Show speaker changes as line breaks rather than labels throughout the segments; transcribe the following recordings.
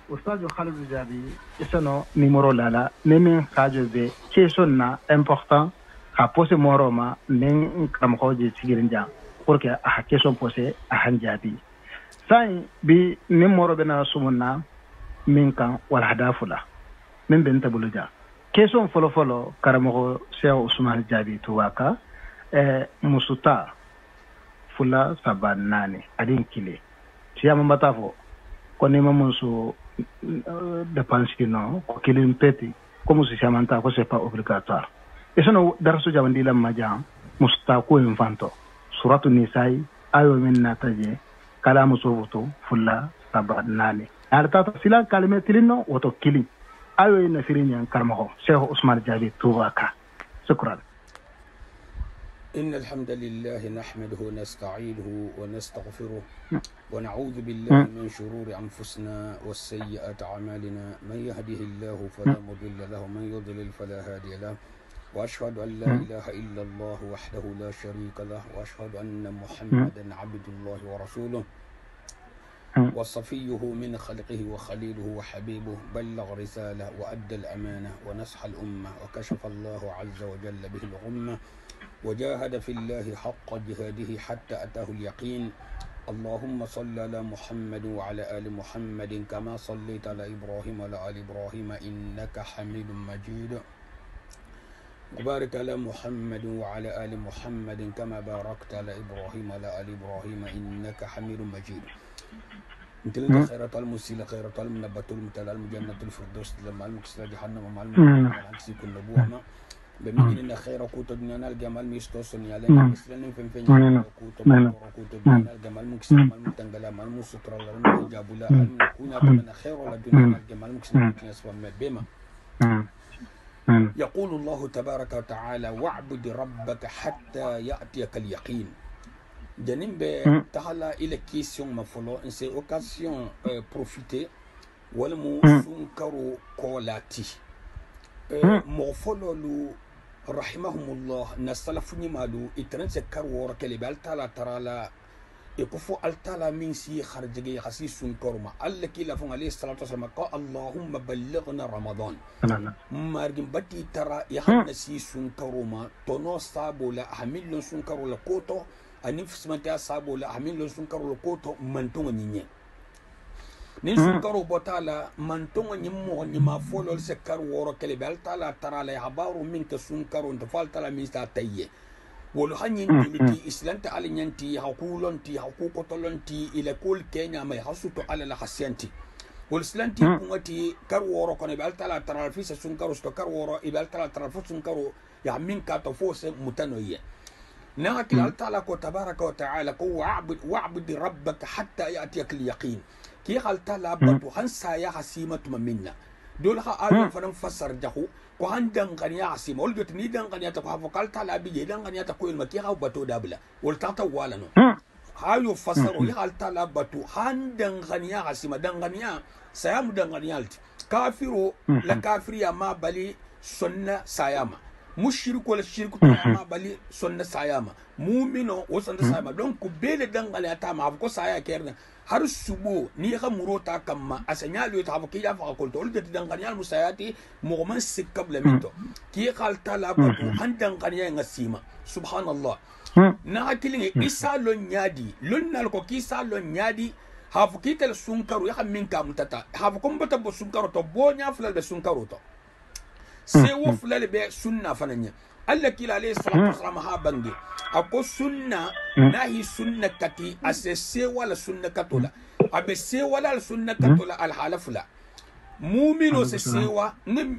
Ustaz Khalid Jabi isano numéro lala nemin radio be question na important ka pose moroma nen kam hoje sigirin jam pour que a question pose a hanjabi sai bi numéro bena sumunna min kan wal hadafula min ben tabuluja question folo karamo Cheikh Ousmane Jabi to waka musuta fula sabanani adin kile tiyama matafo koni mamunsu dépense non ko kilin peti comme si chamanta ko c'est pas obligatoire et sono darasu jawandi lam majam musta ko infanto suratu nisai ayo min nataje kalamu sobuto fulla sabanani alta sila kalime tilino woto kili ayo ina firinya karmo Cheikh Ousmane Jabi tubaka shukran.
إن الحمد لله نحمده ونستعينه ونستغفره ونعوذ بالله من شرور أنفسنا والسيئات أعمالنا من يهده الله فلا مضل له ومن يضلل فلا هادي له وأشهد أن لا إله إلا الله وحده لا شريك له وأشهد أن محمدا عبد الله ورسوله وصفيه من خلقه وخليله وحبيبه بلغ رسالة وأدى الأمانة ونصح الأمة وكشف الله عز وجل به الغمة وجاهد في الله حق جهاده حتى أتاه اليقين. اللهم صل على محمد وعلى آل محمد كما صليت على إبراهيم وعلى آل إبراهيم إنك حميد مجيد وبارك على محمد وعلى آل محمد كما باركت على إبراهيم وعلى آل إبراهيم إنك حميد مجيد. انت خيرات المسيلة خيرات المنبت المتلال المجنة الفردوس لما المكسر جهنم ومع المكسر كل نبوة بمجن إن خير كوت دنيانا الجمال ميستوسن يالين مسلمين فين كوت دنيانا الجمال مكسر مال متنقلا مال مستر الله جابولا المكونا من خير ولا دنيانا الجمال مكسر يسوى بما يقول الله تبارك وتعالى واعبد ربك حتى يأتيك اليقين. جنين بتهلا إلى كيسيون مفلو إن سي أوكاسيون بروفيتي ولا مو سنكرو كولاتي مغفلو رحمهم الله نسلفني مالو إترنس كرو وركلي بالتالا ترى لا يكفو التالا من سي خرجي خسي سنكرما الله كي لفون عليه الصلاة والسلام قال اللهم بلغنا رمضان مارجن بتي ترى يخنا سي سنكرما تونو صابو لا حمل سنكرو لكوتو أنفس من صابو لا حمل سنكرو لكوتو منتون نيني nin sunkaro botala mantonga nyimmo nyima folol se kar woro kele bel tala tarala habaru min ka sunkaro to faltala min sta tayye wolo hanyin tiliti islanta ala nyanti hakulonti hakukotolonti ila kul kenya may hasuto ala la hasyanti wol islanti kungati kar woro kono bel tala tarala fi se sunkaro sto kar woro ibel tala tarala fu sunkaro ya min ka to fose mutanoye ناكل التالا كو تبارك وتعالى كو واعبد ربك حتى يأتيك اليقين كي التالا بطو هنسا يا حسيمة منا دول ها آيون فنم فسر جهو كو هندن غنيا حسيمة ولجت نيدن غنيا تكو هفو كالتالا بيجي دن غنيا تكو المكي هاو بطو دابلا ولتاتا والنو هايو فسرو يا التالا بطو هندن غنيا حسيمة دن غنيا سيام دن غنيا كافرو لكافريا ما بالي سنة سياما mushriku wala shirku ma bali sonna sayama mu'mino wo sonna sayama donc bele dangale ata ma ko saya kerna har subo ni ha murota kamma asanyalo ta ko kiya fa ko to ulde danganyal musayati mu'min sikabla minto ki qal talaba han danganya ngasima subhanallah na hakilin isa lon nyadi lonnal ko kisa lon nyadi hafu kitel sunkaru ya min kam tata hafu ko mbata bo sunkaru to bo nya fulal be sunkaru to سيو فلال بي سنة فنانيا الله كلا عليه الصلاة والسلام ها بندي أكو سنة ناهي سنة كتي أسي ولا سنة كتولا أبي سي ولا سنة كتولا الحالة فلا مؤمنو سيوا نم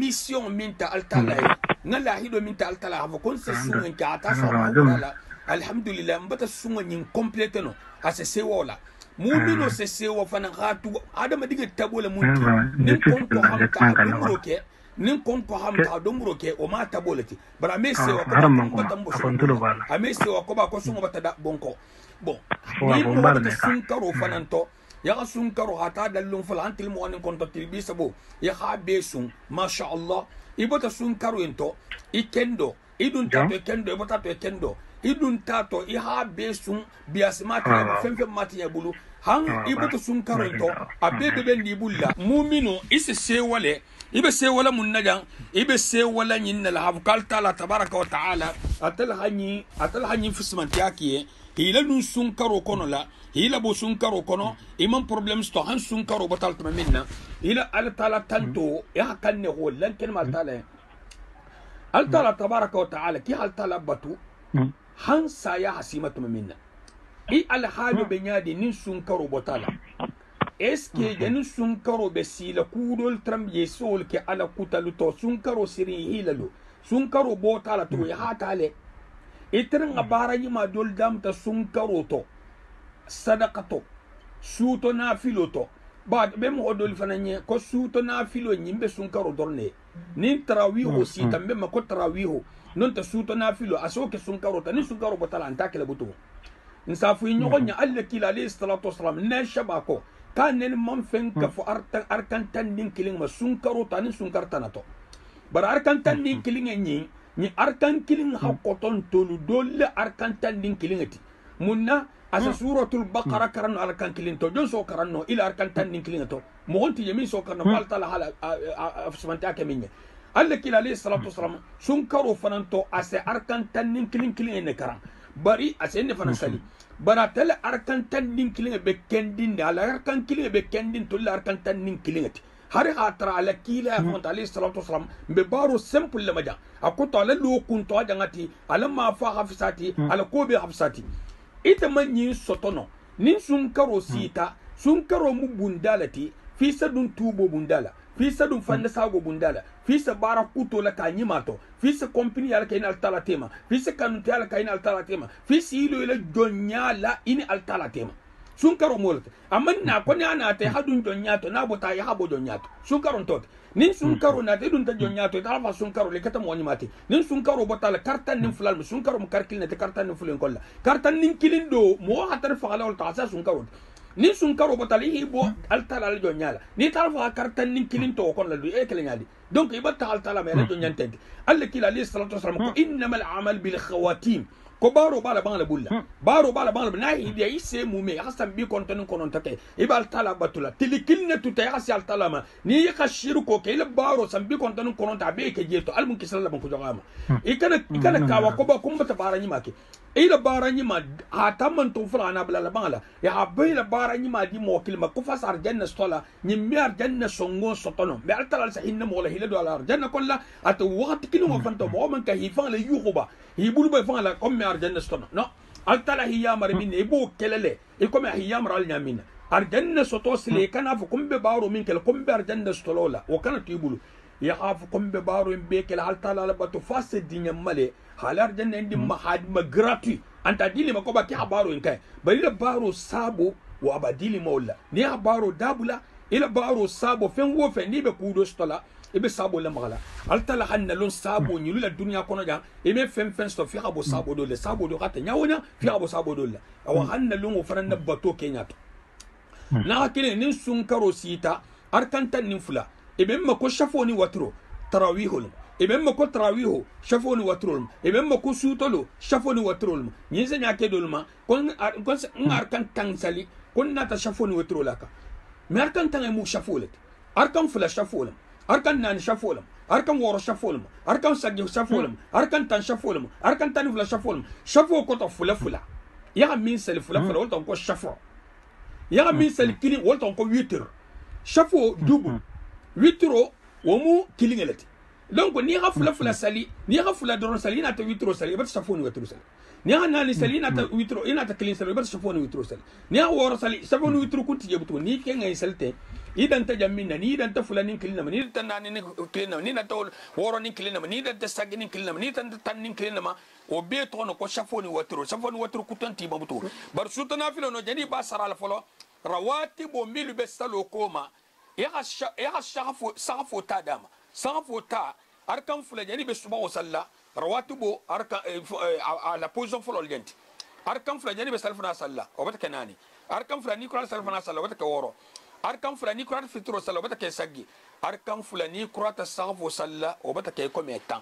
ميسيون مينتا التالا نلا هيدو مينتا التالا هفكون سسون كاتا فلا الحمد لله مبتا سون ين كومبليتنو أسي سيوا ولا مؤمنو سيوا فنغاتو هذا ما ديجي تابولا مونتي نكون كوهم كادومروكي nin kon ko hamta domro ke o ma tabolati bara me se wa ko batambo ame se wa ko ba ko sungo batada bonko bon ni mo ta sun karo fananto ya sun karo hata dallun fal antil mo an kon to tilbi sabo ya habe sun masha Allah ibota sun karo ento ikendo idun ta to kendo ibota to kendo idun tato I ha be sun biasmati fem mati ya bulu han ibutu sun karonto abebe ben di bulla mu'minu ise sewale ibe sewala munnajan ibe sewala nyinna la habkal taala tabaraka wa taala atal hanyi fismanti yakiye hila nun sun karo kono la hila bo sun karo kono imam problem sto han sun karo batal minna hila al taala tanto ya kanne ho lan ken mal taala al taala tabaraka wa taala ki al taala batu han sa ya hasimatu minna I al halu benyadi nin sun karo batala eske janin sun karo be sila kudol tram yesol ke ala kutalu to sun karo siri hilalo sun karo botala to ya hatale itren abara yima dol damta sun karo to sadaqato suto nafilo to ba be mo dol fananye ko suto nafilo nyimbe sun karo dorne nin tarawiho si tambe ma ko tarawiho non ta suto nafilo asoke sun karo ta nin sun karo botala antakele butu nsafu nyogo nya alla kila alayhi salatu wassalam na shabako kan nen man fen ka fo arkan tan din killing ma sun karo tan sun kartana to bar arkan tan din killing ni arkan killing hakoton tonu dolle arkan tan din killing ati munna asa suratul baqara karan arkan killing to don so karanno ila arkan tan din killing to mo gonti yemi so karno fal tala hala afsmanta kaminya alla kila alayhi salatu wassalam sun karo fananto asa arkan tan din killing ne karan bari asende fana sali bara tele arkan tan din kilinga be kendin ala arkan kilinga be kendin to la arkan tan din kilinga hari hatra ala kila fon alayhi salatu wasalam be baro simple le maja akoto ala lo kunto ajangati ala ma fa hafsati ala ko be hafsati ita manyi sotono nin sun karo sita sun karo mu bundalati fi sadun tubo bundala fi sadun fanda sago bundala fi sa bara kuto la kanyimato fi sa company ala kaina altala tema fi sa kanunti ala kaina altala tema fi si ilo ila jonyala ini altala tema sun karo molata amanna ko ni ana te hadun jonyato na bota ya habo jonyato sun karo tot nin sun karo na te dun ta jonyato ta fa sun karo le kata mo nyimati nin sun karo bota la kartan nin fulal sun karo mu karkil ne te kartan nin fulen kolla kartan nin kilindo mo hatar fa ala ta sa sun karo ni sun karo batali hibo altala la jonyala ni tarfa kartan nin kilin to kon la du e kele nyadi donc ibata altala me la jonyante alla kila alayhi salatu wasallam ko innamal amal bil khawatim ko baro bala bangala bulla baro bala bangala na hidi ay se mume hasan bi kon tan konon take ibal tala batula tilikilna tu tay hasi altala ma ni yakashiru ko ke la baro sam bi kon tan konon ta be ke jeto almun kisalla ban ko jogama ikana kawa ko ba kumba ta barani make ila baranyi ma hataman to fura na bala bangala ya abayla baranyi ma di mo kilma ko fasar janna stola ni mer janna songo sotono be altala sa hinna mo la hilado ala janna kolla at waqti kinu mo fanto mo man ka hifan le yuhuba hibulu be fan la comme mer janna stono no altala hiya mar min e bo kelele e comme hiya mar al nyamina ar janna soto sile kana fu kumbe baro min kel kumbe ar janna stolola o kana tibulu ya hafu kumbe baro be kel altala la batu fase dinya male halar janna indi ma gratuit anta dili ma ko ba ki habaro in kai bari da baro sabo wa abadili mawla ni habaro dabula ila baro sabo fen wo fen ni be kudo stola e be sabo la magala altala hanna lon sabo ni lula dunya kono ja e me fen sto fi habo sabo do le sabo do kata nyawona fi habo sabo do la awa hanna lon wo fanan na bato kenya to na hakile nin sun karo sita arkantan nin fula e be ma ko shafo ni watro tarawihul ibn mako trawiho shafoni watrol ibn mako sutolo shafoni watrol nyinse nyake dolma kon arkan tangsali kon nata shafoni watrolaka me arkan tangay mu shafolet arkan fula shafolam arkan nan shafolam arkan woro shafolam arkan sagi shafolam arkan tan shafolam arkan tan fula shafolam shafo ko to fula ya min sel fula wolton ko shafo ya min sel kili wolton ko 8 shafo double 8 wo mu kilingelati donc ni ha fula sali ni ha fula doron sali na ta 8 sali ba shafoni 8 sali ni ha nani sali na ta 8 ina ta kilin sali ba shafoni 8 sali ni ha woro sali shafoni 8 kunti je butu ni ke ngai salte idan ta jamminna ni idan ta fula nin kilin ma ni ta nani ni kilin ma ni na ta woro nin kilin ma ni idan ta sagi nin kilin ma ni ta tan nin kilin ma o be to no ko shafoni 8 kutanti ba butu bar sutana filo no jani ba sara la folo rawati bo milu be salo koma ya shafo ta dama sanfota arkan fula jani be suba o salla rawatubo arkan la position folo lenti arkan fula jani be salfana salla o bata kanani arkan fula ni ko salfana salla o bata ka woro arkan fulani kurata fitro sala bata ke saggi arkan fulani kurata safo salla o bata ke ko metan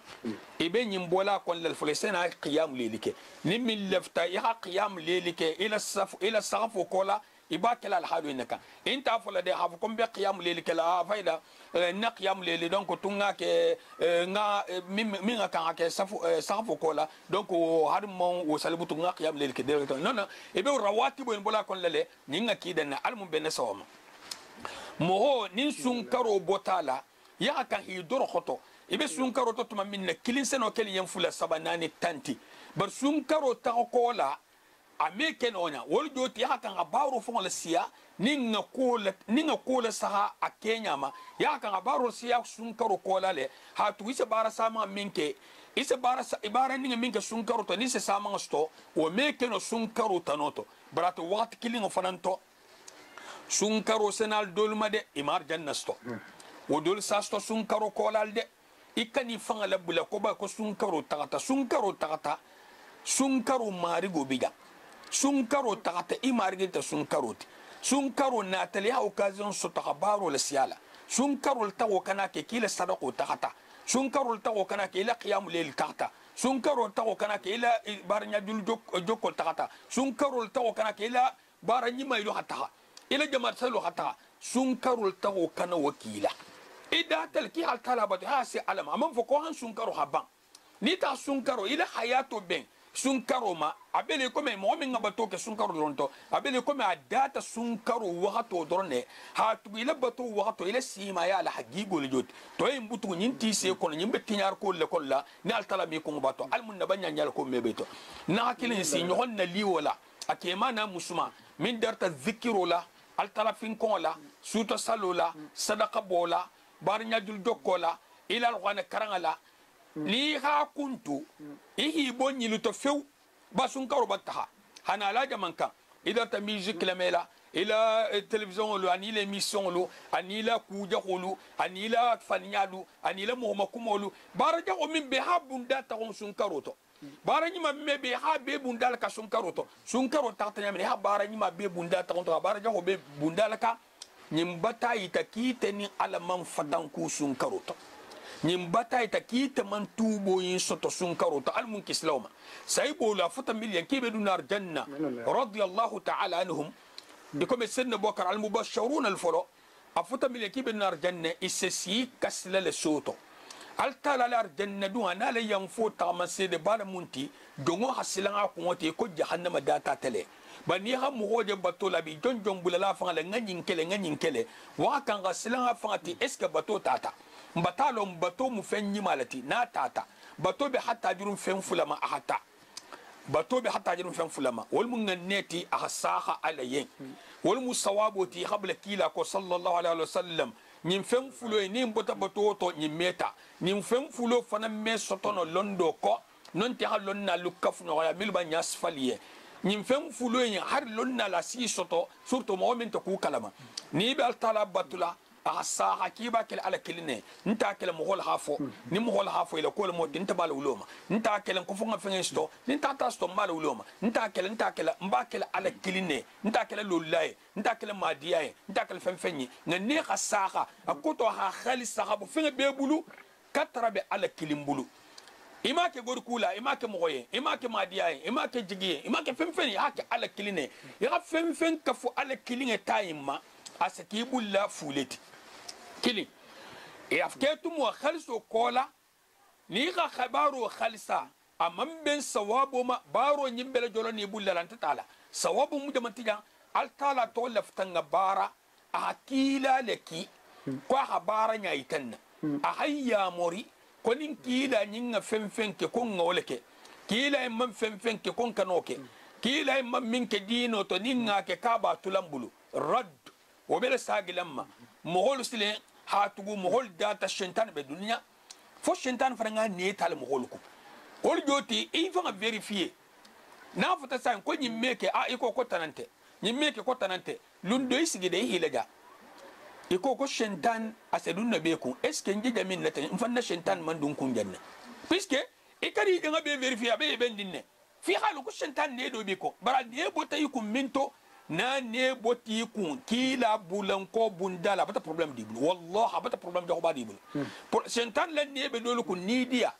ibe nyimbola kon lal fulesena qiyam lilike ni min lafta ya qiyam lilike ila safo kola iba kala al hadu inaka inta fula de hafu kom be qiyam lilike la faida na qiyam lili donc tunga ke nga min kan ke safo kola donc har mon o salbutu nga qiyam lilike de non ibe rawati bo bola kon lale ninga kidan almum ben sawama moho nin sunkaro botala ya kan hidoro khoto ibe sunkaro to tuma minna kilin seno kel yen fula sabanani tanti bar sunkaro ta kola ameke nonya wol joti ya kan abaro fon la sia ninga kola saha akenya ma ya kan abaro sia sunkaro kola le ha tu isa bara sama minke isa bara ibara ninga minke sunkaro to ni se sama sto o meke no sunkaro tanoto brato wat kilin fananto sunkaro senal dolma de imar jannasto o dol sasto sunkaro kolal de ikani fanga labula ko ba ko sunkaro tagata sunkaro marigo biga sunkaro tagata imargi ta sunkaro natali ha occasion so takabaro la siala sunkaro tawo kana ke kila sadaqo tagata sunkaro tawo kana ke ila qiyam lil tagata sunkaro tawo kana ke ila barnya dul jokko tagata sunkaro tawo kana ke ila baranya maylo hatta ila jama'ar salo hata sunkarul tawo kana wakila ida talki hal talabatu ha si alama amman fo ko han sunkaro haban ni ta sunkaro ila hayato ben sunkaro ma abele ko me mo min ngabato ke sunkaro ronto abele ko me adata sunkaro wahato dorne ha tu ila bato wahato ila sima ya la hagigo le jot to en butu nyinti se ko nyimbe tinyar ko le kolla ni al talami ko bato al mun nabanya nyal ko mebeto na hakilin si nyon na liwala akema na musuma min darta zikirola altalafin kola suta salola sadaka bola barnya dul dokola ila alwana karangala ni ha kuntu ihi bonni luto few basun karo battaha hana la jamanka ida ta musique la mela ila télévision lo ani l'émission lo ani la kuja holu ani la fanyadu ani la mohoma kumolu baraja o min be habunda ta on sun karoto barani ma mebe ha be bundal ka sunkaro takta nyame ha barani ma be bundal ta to baraja ho be bundal ka nyimbata ita kite ni alaman fadan ku sunkaro to nyimbata ita kite man tubo yin soto sunkaro to al munkislawma saybo la futa million kibe dunar janna radiyallahu ta'ala anhum dikom senna bokar al mubashshirun al folo afuta million kibe dunar janna isesi kasla le soto altala lar janna du ana la yanfo tamase de bala munti dongo hasilan ko wote ko jahannama data tele bani ha mu hoje batola bi jonjon bulala fa la ngagnin kele wa kan hasilan fa ti eske bato tata mbatalo mbato mu fenni malati na tata bato be hatta jurun fen fulama ahata bato be hatta jurun fen fulama wal mun neti ahsaha alayen wal musawaboti qabla kila ko sallallahu alaihi wasallam nim fem fulo ni mbota bato to ni meta nim fem fulo fana me sotono londo ko non ti halon na lukaf no ya milba nyas faliye nim fem fulo ni har lonna la si soto surtout mo men to ku kalama ni be al talab batula asa hakiba kel ala keline nta kel mo hol hafo ni mo hol hafo ila ko mo tinta bala uloma nta kel ko funga fengesto nta ta sto mala uloma nta kel mba kel ala keline nta kel lullaye nta kel madiyaye nta kel fenfenyi ngane khasaha akoto ha khali sahabu fenga bebulu katrabe ala kilimbulu ima ke gorkula ima ke moye ima ke madiyaye ima ke jigiye ima ke fenfenyi ha ke ala keline ya fenfen kafu ala kiline tayima asakibulla fuleti kili e afketu mu khaliso kola ni ga khabaru khalisa amman ben sawabu ma baro nyimbele jolo ni bulla lan taala sawabu mu jamatiga al taala to laftanga bara akila leki ko habara nyaitanna a hayya mori ko nin kila nyinga femfen ke ko ngoleke kila man femfen ke kon kanoke kila man minke dino to ninga ke kaba tulambulu rad o bele sagilamma mohol sile hatugu mohol data shentan be dunya fo shentan faranga ne tal mohol ko ol joti e fa vérifier na fota sa ko nyimmeke a iko ko tanante nyimmeke ko tanante lundo isigide hilaga iko ko shentan asedun na be ku est ce que nje min lata mfanna shentan man dun kun janna puisque e kari nga be vérifier be bendinne fi halu ko shentan ne do be ko bara de bota yikum minto na ne boti kun kila bulan ko bundala bata problem dibul wallahi bata problem da ko ba dibul sentan la ne be dolu kun nidia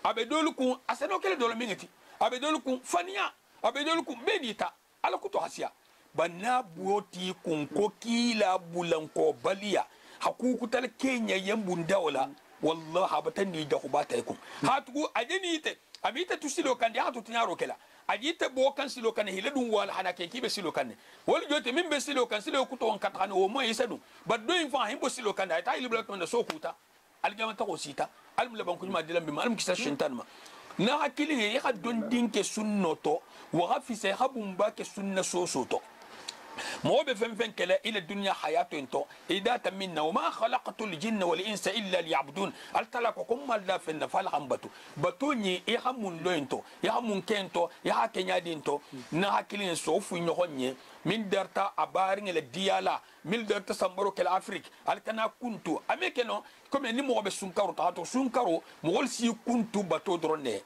abe dolu kun asano kele dolu mingeti abe dolu kun fania abe dolu kun benita ala kuto hasia banna boti kun ko kila bulan ko baliya hakuku tal kenya yambunda wala wallahi bata ni da ko ba ta kun hatugo ajeni te amita tusilo kan ya hatu tinyaro kela ajite bo kan silo kan hile dum wala hana ke kibe silo kan wol jote min be silo kan silo kuto on kat kan o mo yisadu baddo in fa himbo silo kan ta ilibla to na sokuta algama ta ko sita almula ban kunyuma dilam bi malum kisa shintan ma na hakili ya don dinke sunnoto wa gafisa habumba ke sunna sosoto مو بفن كلا إلى الدنيا حياته انتو إذا تمنا وما خلقت الجن والإنس إلا ليعبدون التلاكم لا في النفال عم بتوني يهمون لو انتو يهمون كنتو يهكني دينتو نهكلين سوف ينهوني من درتا أبارين الديالا من درتا سامبرو كلا أفريق الكنا كنتو أميكنو كم يعني مو بسونكارو تهاتو سونكارو مول سي كنتو بتو دروني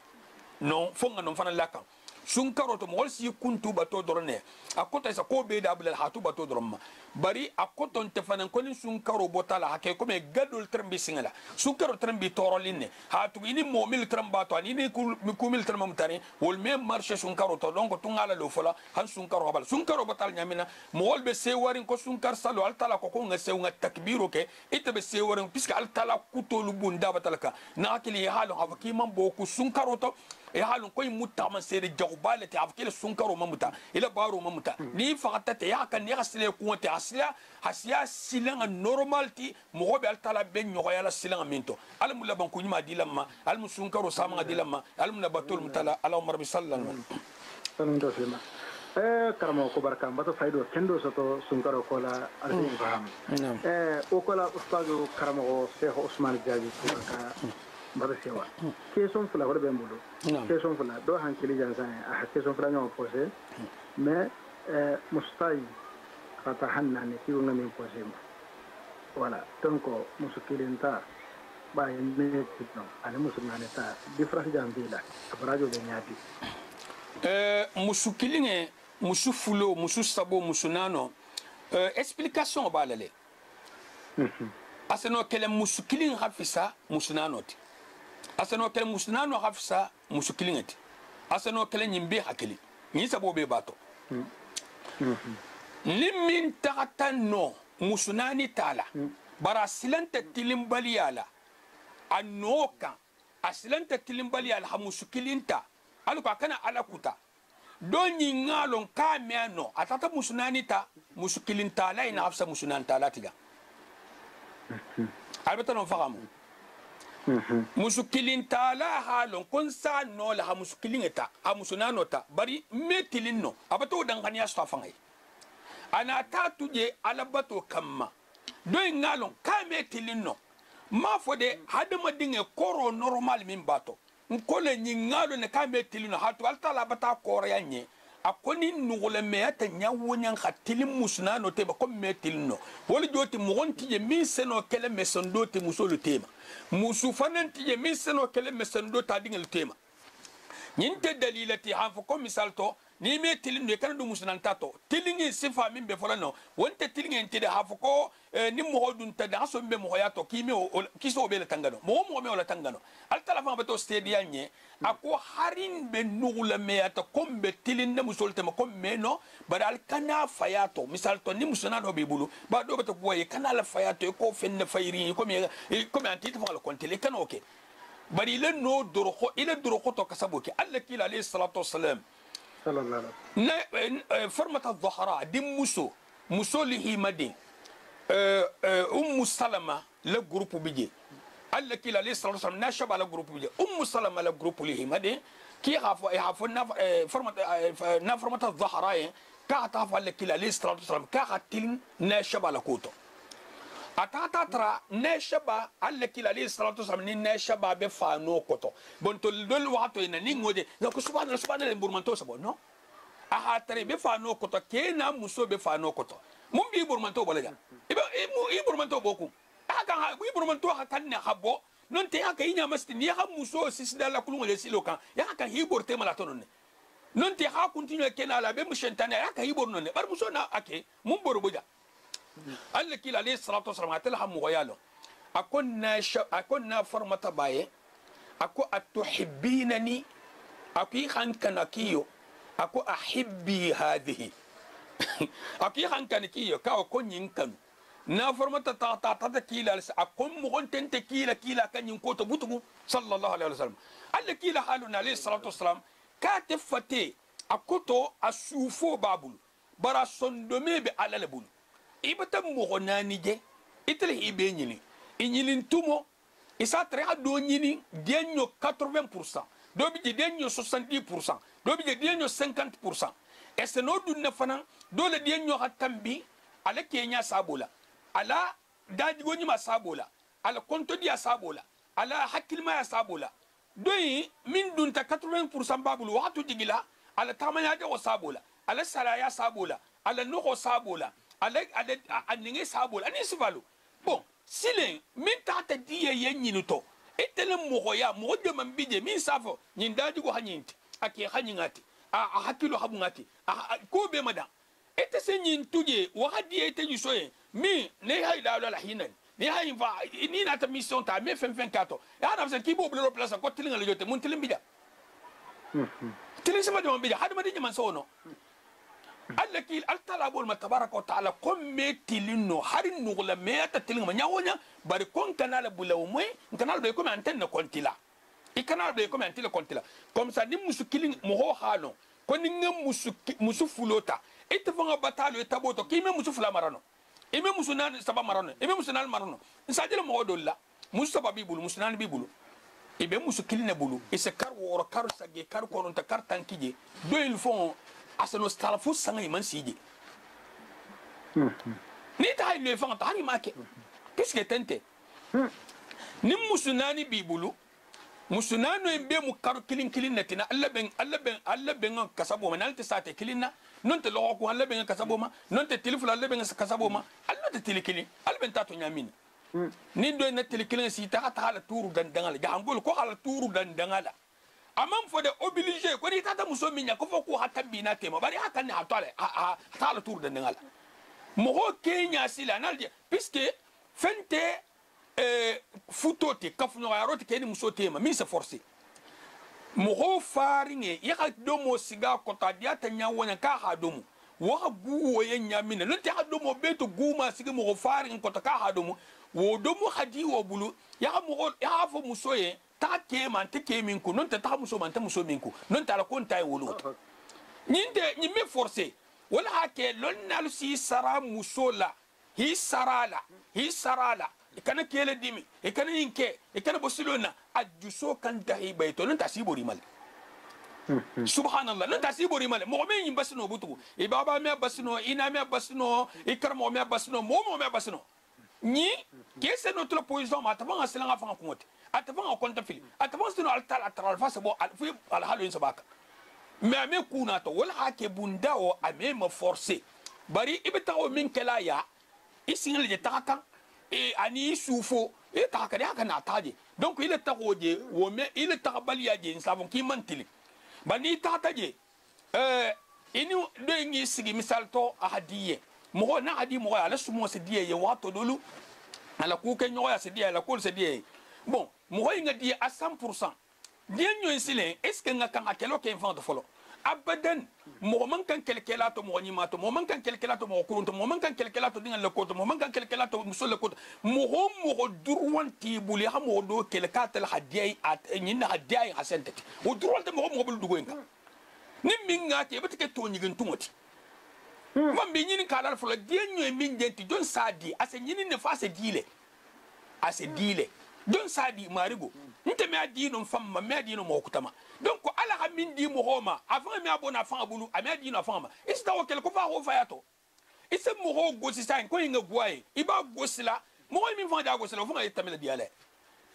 non fonga non fana laka sun karoto mo si kuntu bato dorone akota isa ko be da bla hatu bato doroma bari akoto nte fana ko ni sun karo botala hake ko me gadol trembi singala sun karo trembi toroline hatu ini mo mil tremba to ani ni ku mil tremba mutani wol me marché sun karo to donc tungala lo fola han sun karo bal sun karo botal nyamina mo wol be se warin ko sun kar salo altala ko nga se nga takbiro ke ite be se warin puisque altala kutolu bunda batalaka na akili halu hafaki man boku sun karo to e halun koy mutta man sere jawbale te afkele sunkaro mamuta ila baro mamuta ni fakata te ya kan ya sile ko te asla hasiya silanga normal ti mo be altala ben nyoya la silanga minto al mulla ban ko nyima dilamma al musunkaro sama dilamma al mulla batul mutala ala umar bi sallallahu
alaihi wasallam karamo ko barka mbato faydo kendo soto sunkaro ko la arbi faham o ko la ustadu karamo Sheikh Ousmane Diaby ka mbada sewa question fula wala bembulo question fula do hankili jansan a question fula ñoo posé mais mustai fata hanna ne kiwo ngami posé mo voilà donc musukilinta ba yene tino ale musulmane ta difference jambila abrajo be nyati
musukilinge musufulo mususabo musunano explication balale aseno kele musukilin hafisa musunanoti asano kele musunano hafsa musukilingati asano kele nyimbe hakili ni sabo be bato limin tagatano musunani tala bara silanta tilimbali yala anoka asilanta tilimbali yala ha musukilinta aluka kana alakuta doni ngalon kamiano atata musunani ta musukilinta la ina hafsa musunanta la tiga albata non fagamu musukilin tala halon kun sa no la musukilin ta a musunano ta bari metilin no abato dan kan ya stafangai ana ta tuje alabato kamma doy ngalon ka metilin no ma fode hadama dinge koro normal min bato nkole nyi ngalo ne ka metilin no hatu altala bata koro yanye akoni nugule meyata nyawonya khatilin musunano te ba ko metilin no woli joti mogonti je min seno kele mesondo te musolo tema musu fananti je min seno kele mesendo ta dingel tema nyinte dalilati han fo ko misal to ni me tilin ne kan du musunan tato tilingi sifa min be folano wonte tilingi ntide ha fo ko ni mo dun ta da so be mo yato kimi o kiso be la tangano mo me wala tangano al talafa bato stedia nye ako harin be nugula me ata kombe tilin ne musolte ma komme no badal kana fayato misal to ni musunano be bulu ba do bato ko ye kana la fayato ko fenne fayri ko me antite fa la kontele kan oke bari le no doroko ila doroko to kasaboki alla kila alayhi salatu wassalam فرمة الظهراء دي مسو لهي مدين سلمة لجروب بيجي قال لك إلى ليس رسول ناشب على جروب بيجي سلمة لجروب لهي مدين كي يعرفوا فرمة الظهراء كاتف قال لك إلى ليس رسول كاتلين ناشب على كوتو atata tra neshaba alle kila li salatu wasallam ni neshaba be fano koto bonto dol wato ina ni ngode na ko subhanallah burmanto sabo no aha tare be fano koto kena muso be fano koto mum bi burmanto balaga i burmanto boku aka i burmanto hakan ne habo non te aka inya masti ni ha muso sisda la kulunga le silokan ya kan hi borte mala tonon non te ha continue kena la be mushentana ya kai borno ne bar muso na ake mun borbuja Allah kila alayhi salatu wasalam atal hamu wayalo akonna formata baye ako atuhibbinani aki khan kanakiyo ako ahibbi hadhihi aki khan kanakiyo ka ko nyinkanu na formata ta kila akon mo tente kila kan yin ko to butugu sallallahu alaihi wasallam Allah kila haluna alayhi salatu wasalam ka tefate akoto asufo babul bara sondome be alalabul ibata mo nani je itel hibe nyini inyilin tumo isa tre do nyini denyo 80% do bi denyo 70% do bi denyo 50% et c'est no dun fana do le denyo hatambi ala kenya sabola ala daji goni ma sabola ala konto dia sabola ala hakilma ya sabola doyi min dun ta 80% babul waqtu digila ala tamanya de sabola ala salaya sabola ala no sabola ala aninge sabola ani sivalu bon silen min ta diye yenyinu to etele mogoya mo de mambije min safo nyin daji go hanyinti ake hanyingati a hakilo habungati ko be mada ete se nyin tuje wahadi ete yusoye mi ne hayda la hinan ni hay va ni na ta mission ta me fen kato ya na ki bo blo place ko tilinga le jote mun tilim bija tilin sama de bija hadu madi man sono alla ki al talabul tabaraka wa taala kom me tilino harin nugla me ta tilinga nyawonya bari kon kanala bulaw moy kanala be ko me antenne kontila i kanala be ko me antile kontila comme ça ni musu kilin mo ho hano ko ni ngam musu fulota ite fanga batalo etaboto ki me musu fula marano ime musunan saba marano ime musunan marano nsajele mo dolla musu saba bibulu musunan bibulu ibe musu kiline bulu ise kar woro kar sage kar konon ta kar tankije do il font asano stalafu sanga iman sije ni ta le fanga ta ni make puisque tente ni musunani bibulu musunano embe mu kar kilin netina alla ben kasabo manalti sate kilinna non te logo ko alla ben kasabo ma non te tilifula alla ben kasabo ma alla te tilikili alla ben tato nyamin ni do na tilikili si ta hala turu dandangala jangol ko hala turu dandangala amam fo de obligé ko ni tata muso minya ko fo ko hatta bina tema bari hatta ni hatale hala turu dandangala mo ho kenya sila nalje puisque fente futote kafuno yaroti keni muso tema mi se forcer mo faringe yaka domo siga kota diata nyawonya ka ha domo wa guwo yenya mina non te ha domo beto guma siga mo faringe kota ka ha domo wo domo hadi wo bulu yaka mo ya fo muso ye ta ke man te ke minku non te ta muso man te muso minku non ta la konta e wolo nyinde nyi me forcer wala hake lon nalu si sara muso la hi sarala ikana kele dimi ikana inke ikana bosilona ajuso kan tahi bayto non tasibori mal subhanallah non tasibori mal mo me yimbasino butu e baba me basino ina me basino ikarmo me basino mo me basino ni kese notre position ma tabanga selanga fanga kungote atabanga konta fili atabanga sino altal fa sabo alfi alhalu sabaka me kuna to wala hake bundao ame me forcer bari ibetawo min kala ya isingal je taka et ani soufo et takade hakana taje donc il est tagoje wo me il est takabali ya je savon ki mantili bani tataje ini de ngi sigi misal to ahadiye mo na hadi mo ala sumo se die ye wato dolu ala ku ke nyoya se die ala ko se die bon mo nga die à 100% die nyo silen est ce que nga kan akelo ke enfant de folo abadan mo man kan kelkelato mo ni mato mo man kan kelkelato mo kurunto mo man kan kelkelato dinga le koto mo man kan kelkelato muso le koto mo durwanti buli ha mo do kelkata la hadiyai at nyina hadiyai hasentati o durwante mo bul dugo enka ni minga te betike to nyigin tumoti man be nyini kala fo la dienyo min jenti don sadi ase nyini ne fa se dile don sadi marigo nte me adino famma me adino mo kutama donc ala ha min di mo homa avant me abona fa abulu ame adino fama ista o kel ko fa ho fayato ise mo ho gosi san ko inga guai iba gosila mo min fa da gosila fo ngai tamela diale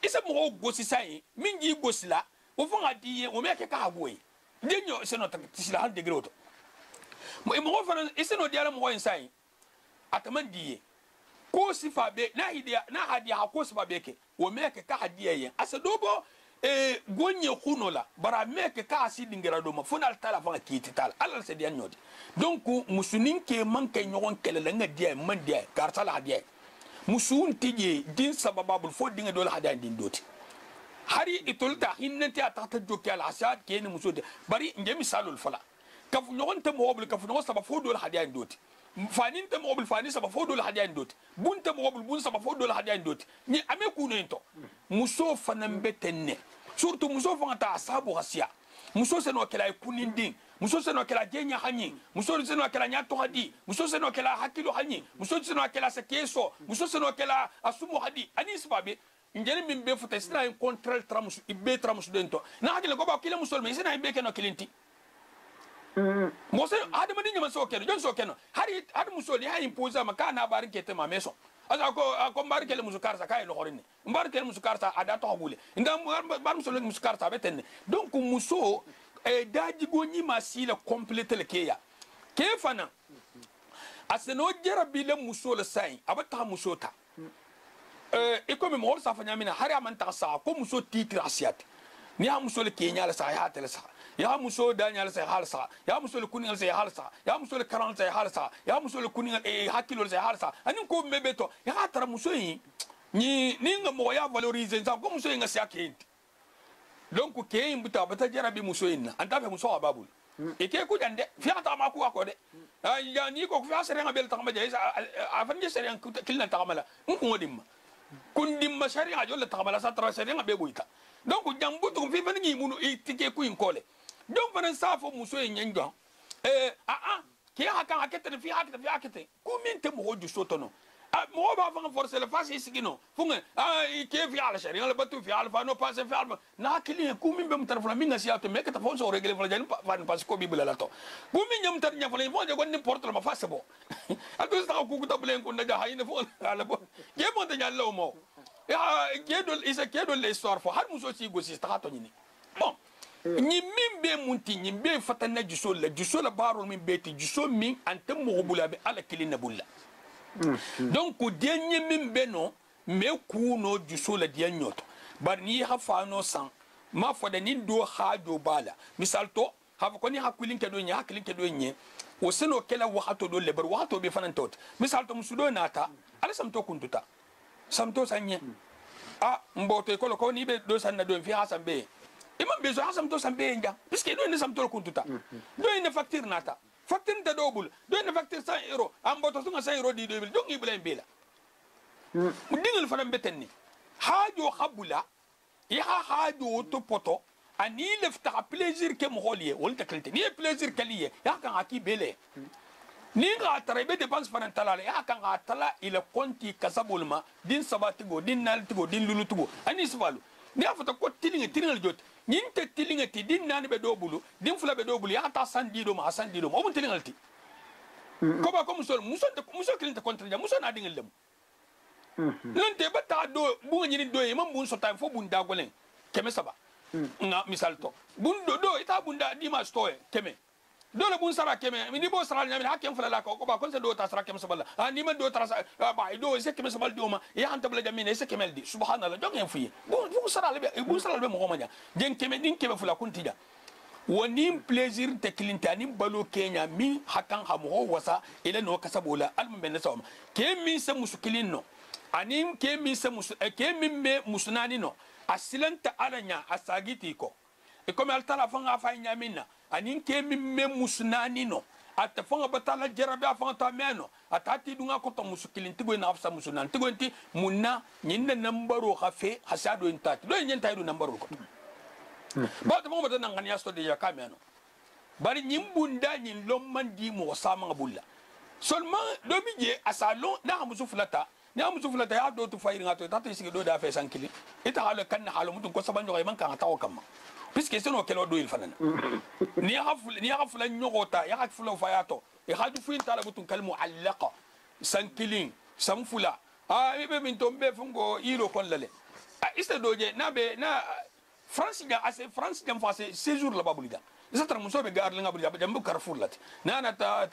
ise mo ho gosi san min gi gosila o fo ngadi o me ke ka guai denyo se no tisila han degré oto mo ho fa ise no diale mo ho san ataman diye ko sifa be na hidia na hadia ko sifa be ke wo me ke ka hadia yen asa dobo e gonye khuno la bara meke ka asi dingira do ma fona tala fa kiti tala alla se dian nyodi donc musunin ke man ke nyogon kele la ngadia man dia kartala hadia musun tije din sababul fo dinga dol hadia din doti hari itolta hinnati atata jokki al asad ke ni musudi bari nge misalul fala kaf nyogon te mobul kaf nyogon sabab fo dol hadia din doti fanin te mobul fani sabab fo dol hadia din doti bun te mobul bun sabab fo dol hadia din doti ni ame kuno into muso fanambe tenne surtout muso fanga asabu hasia muso se no kala kunindin muso se no kala jenya hanyi muso se no kala nyato hadi muso se no kala hakilo hanyi muso se no kala sakeso muso se no kala asumu hadi ani sababe ngene min be futa sina en control tramus ibe tramus dento na hakile go ba kila muso me sina ibe keno kilinti mose adama dinga maso keno jon so keno hari ad muso li ha imposer makana barikete ma meso asa ko mbar kele musukarsa kay lo horine mbar kele musukarsa ada to hobule nda mbar muso le musukarsa betenne donc muso e daji go ni masila complete le keya ke fana aseno jarabi le muso le sai abata muso ta e ko me mo sa fanya mina hari amanta sa ko muso titira asiat ni ha muso le kenya le sa ya tele sa ya muso daniel say halsa ya muso le kuningal say halsa ya muso le karan say halsa ya muso le kuningal e hakilo say halsa anin ko mebeto ya tara muso yi ni nga mo ya valoriser ça ko muso yi nga sakenti donc ke imbuta bata jarabi muso yi na anta fe muso ababul e ke ku dande fi ata ma ku akode ya ni ko fi asere nga bel ta ma jey afan je sere kilna ta mala ko dimma kun dimma sharia jolle ta mala sa tra sere nga be boyta donc jambutu fi fan ngi munu e tike ku in kole donc fana safo muso ye nyenjo ki haka hakete fi hakete ku min te mo du sotono mo ba fa forcer le face isigino funga ke fi ala shari ala batu fi ala fa no passe fi ala na kili ku min be mutar fala minga siato me ke ta fon so régler fala jan fa passe ko bibla la to ku min nyam tar nya fala mo je gon n'importe ma face bo adu sta ku ta blen ko ndaga hayne fo ala bo ke mo ta nyallo mo ya ke do isa ke do l'histoire fo har muso si go si sta to ni bon ni min be munti ni be fatana juso la baro min beti juso min ante mo bula be ala kilina bulla donc denye min be no me ku no juso la dia nyoto bar ni ha fa no san ma fo da ni do ha do bala misal to ha ko ni hakulin ke do nya hakulin ke do nye o seno kala wahato do le bar wahato be fanan tot misal to musudo nata ala sam to kuntuta sam to sanye mboto ko ni be do sanna do fi hasan be imam bezo hasam to sambe nja puisque do ne sam to kuntuta do ne facture nata facture ta dobul do ne facture 100 euros amboto sunga 100 euros di 2000 donc ibla mbela mu dingal fanam betenni hajo khabula ya hajo to poto ani lefta plaisir ke mo holiye wol takalite ni plaisir kaliye ya kan aki bele ni ga tarebe dépense fanan talala ya kan ga tala ila konti kasabulma din sabatigo din naltigo din lulutugo ani svalu ni afata ko tilingal jot ninte tilinga ti din nani be dobulu din fula be dobulu ya ta sandido ma sandido mo mun tilingal ti ko ba ko muso kilinte contre ja muso na dingal lem non te bata do bu ngini do e mam bun so time fo bun da golen keme saba nga misal to bun do ita bun da di ma stoye keme do la bun sara keme ni bo sara nyami hakem fula la ko ba ko se do ta sara keme saba la ni man do ta ba do se keme saba do ma ya anta bla jamine se keme di subhanallah do ngem fuye bu sara le mo ma den keme din keme fula kuntija woni plaisir te kilinta ni balo kenya mi hakan ha mo wasa ila no kasabola almu ben sawma ke min se musukilin no ani ke min se ke min me musunani no asilanta alanya asagiti ko e comme altala fanga fa nyamina ani ke min me musunani no ata fanga batala jarabe afanga ta meno atati dunga ko to musukilin tigo na afsa musunan tigo nti munna nyinna nambaro khafe hasado intati do nyenta do nambaro ko ba to mo bata nan ya sto de ya kameno bari nyimbunda nyin lomman di mo sama bulla seulement do bije asalon na musu fulata ni amusu fulata ya do to fayir ngato tata sigi do da fe sankili ita halo kan halo mutun ko sabanjo man kan tawo kam puisque c'est no kelo do il fanana ni hafula nyogota ya hafula fayato e hadu fuin tala mutun kal muallaqa sankilin samfula be min tombe fungo ilo kon lale iste doje na be na France ga assez France ga face séjour la babulida isa tra muso be gar linga bulida jambu Carrefour lat na ta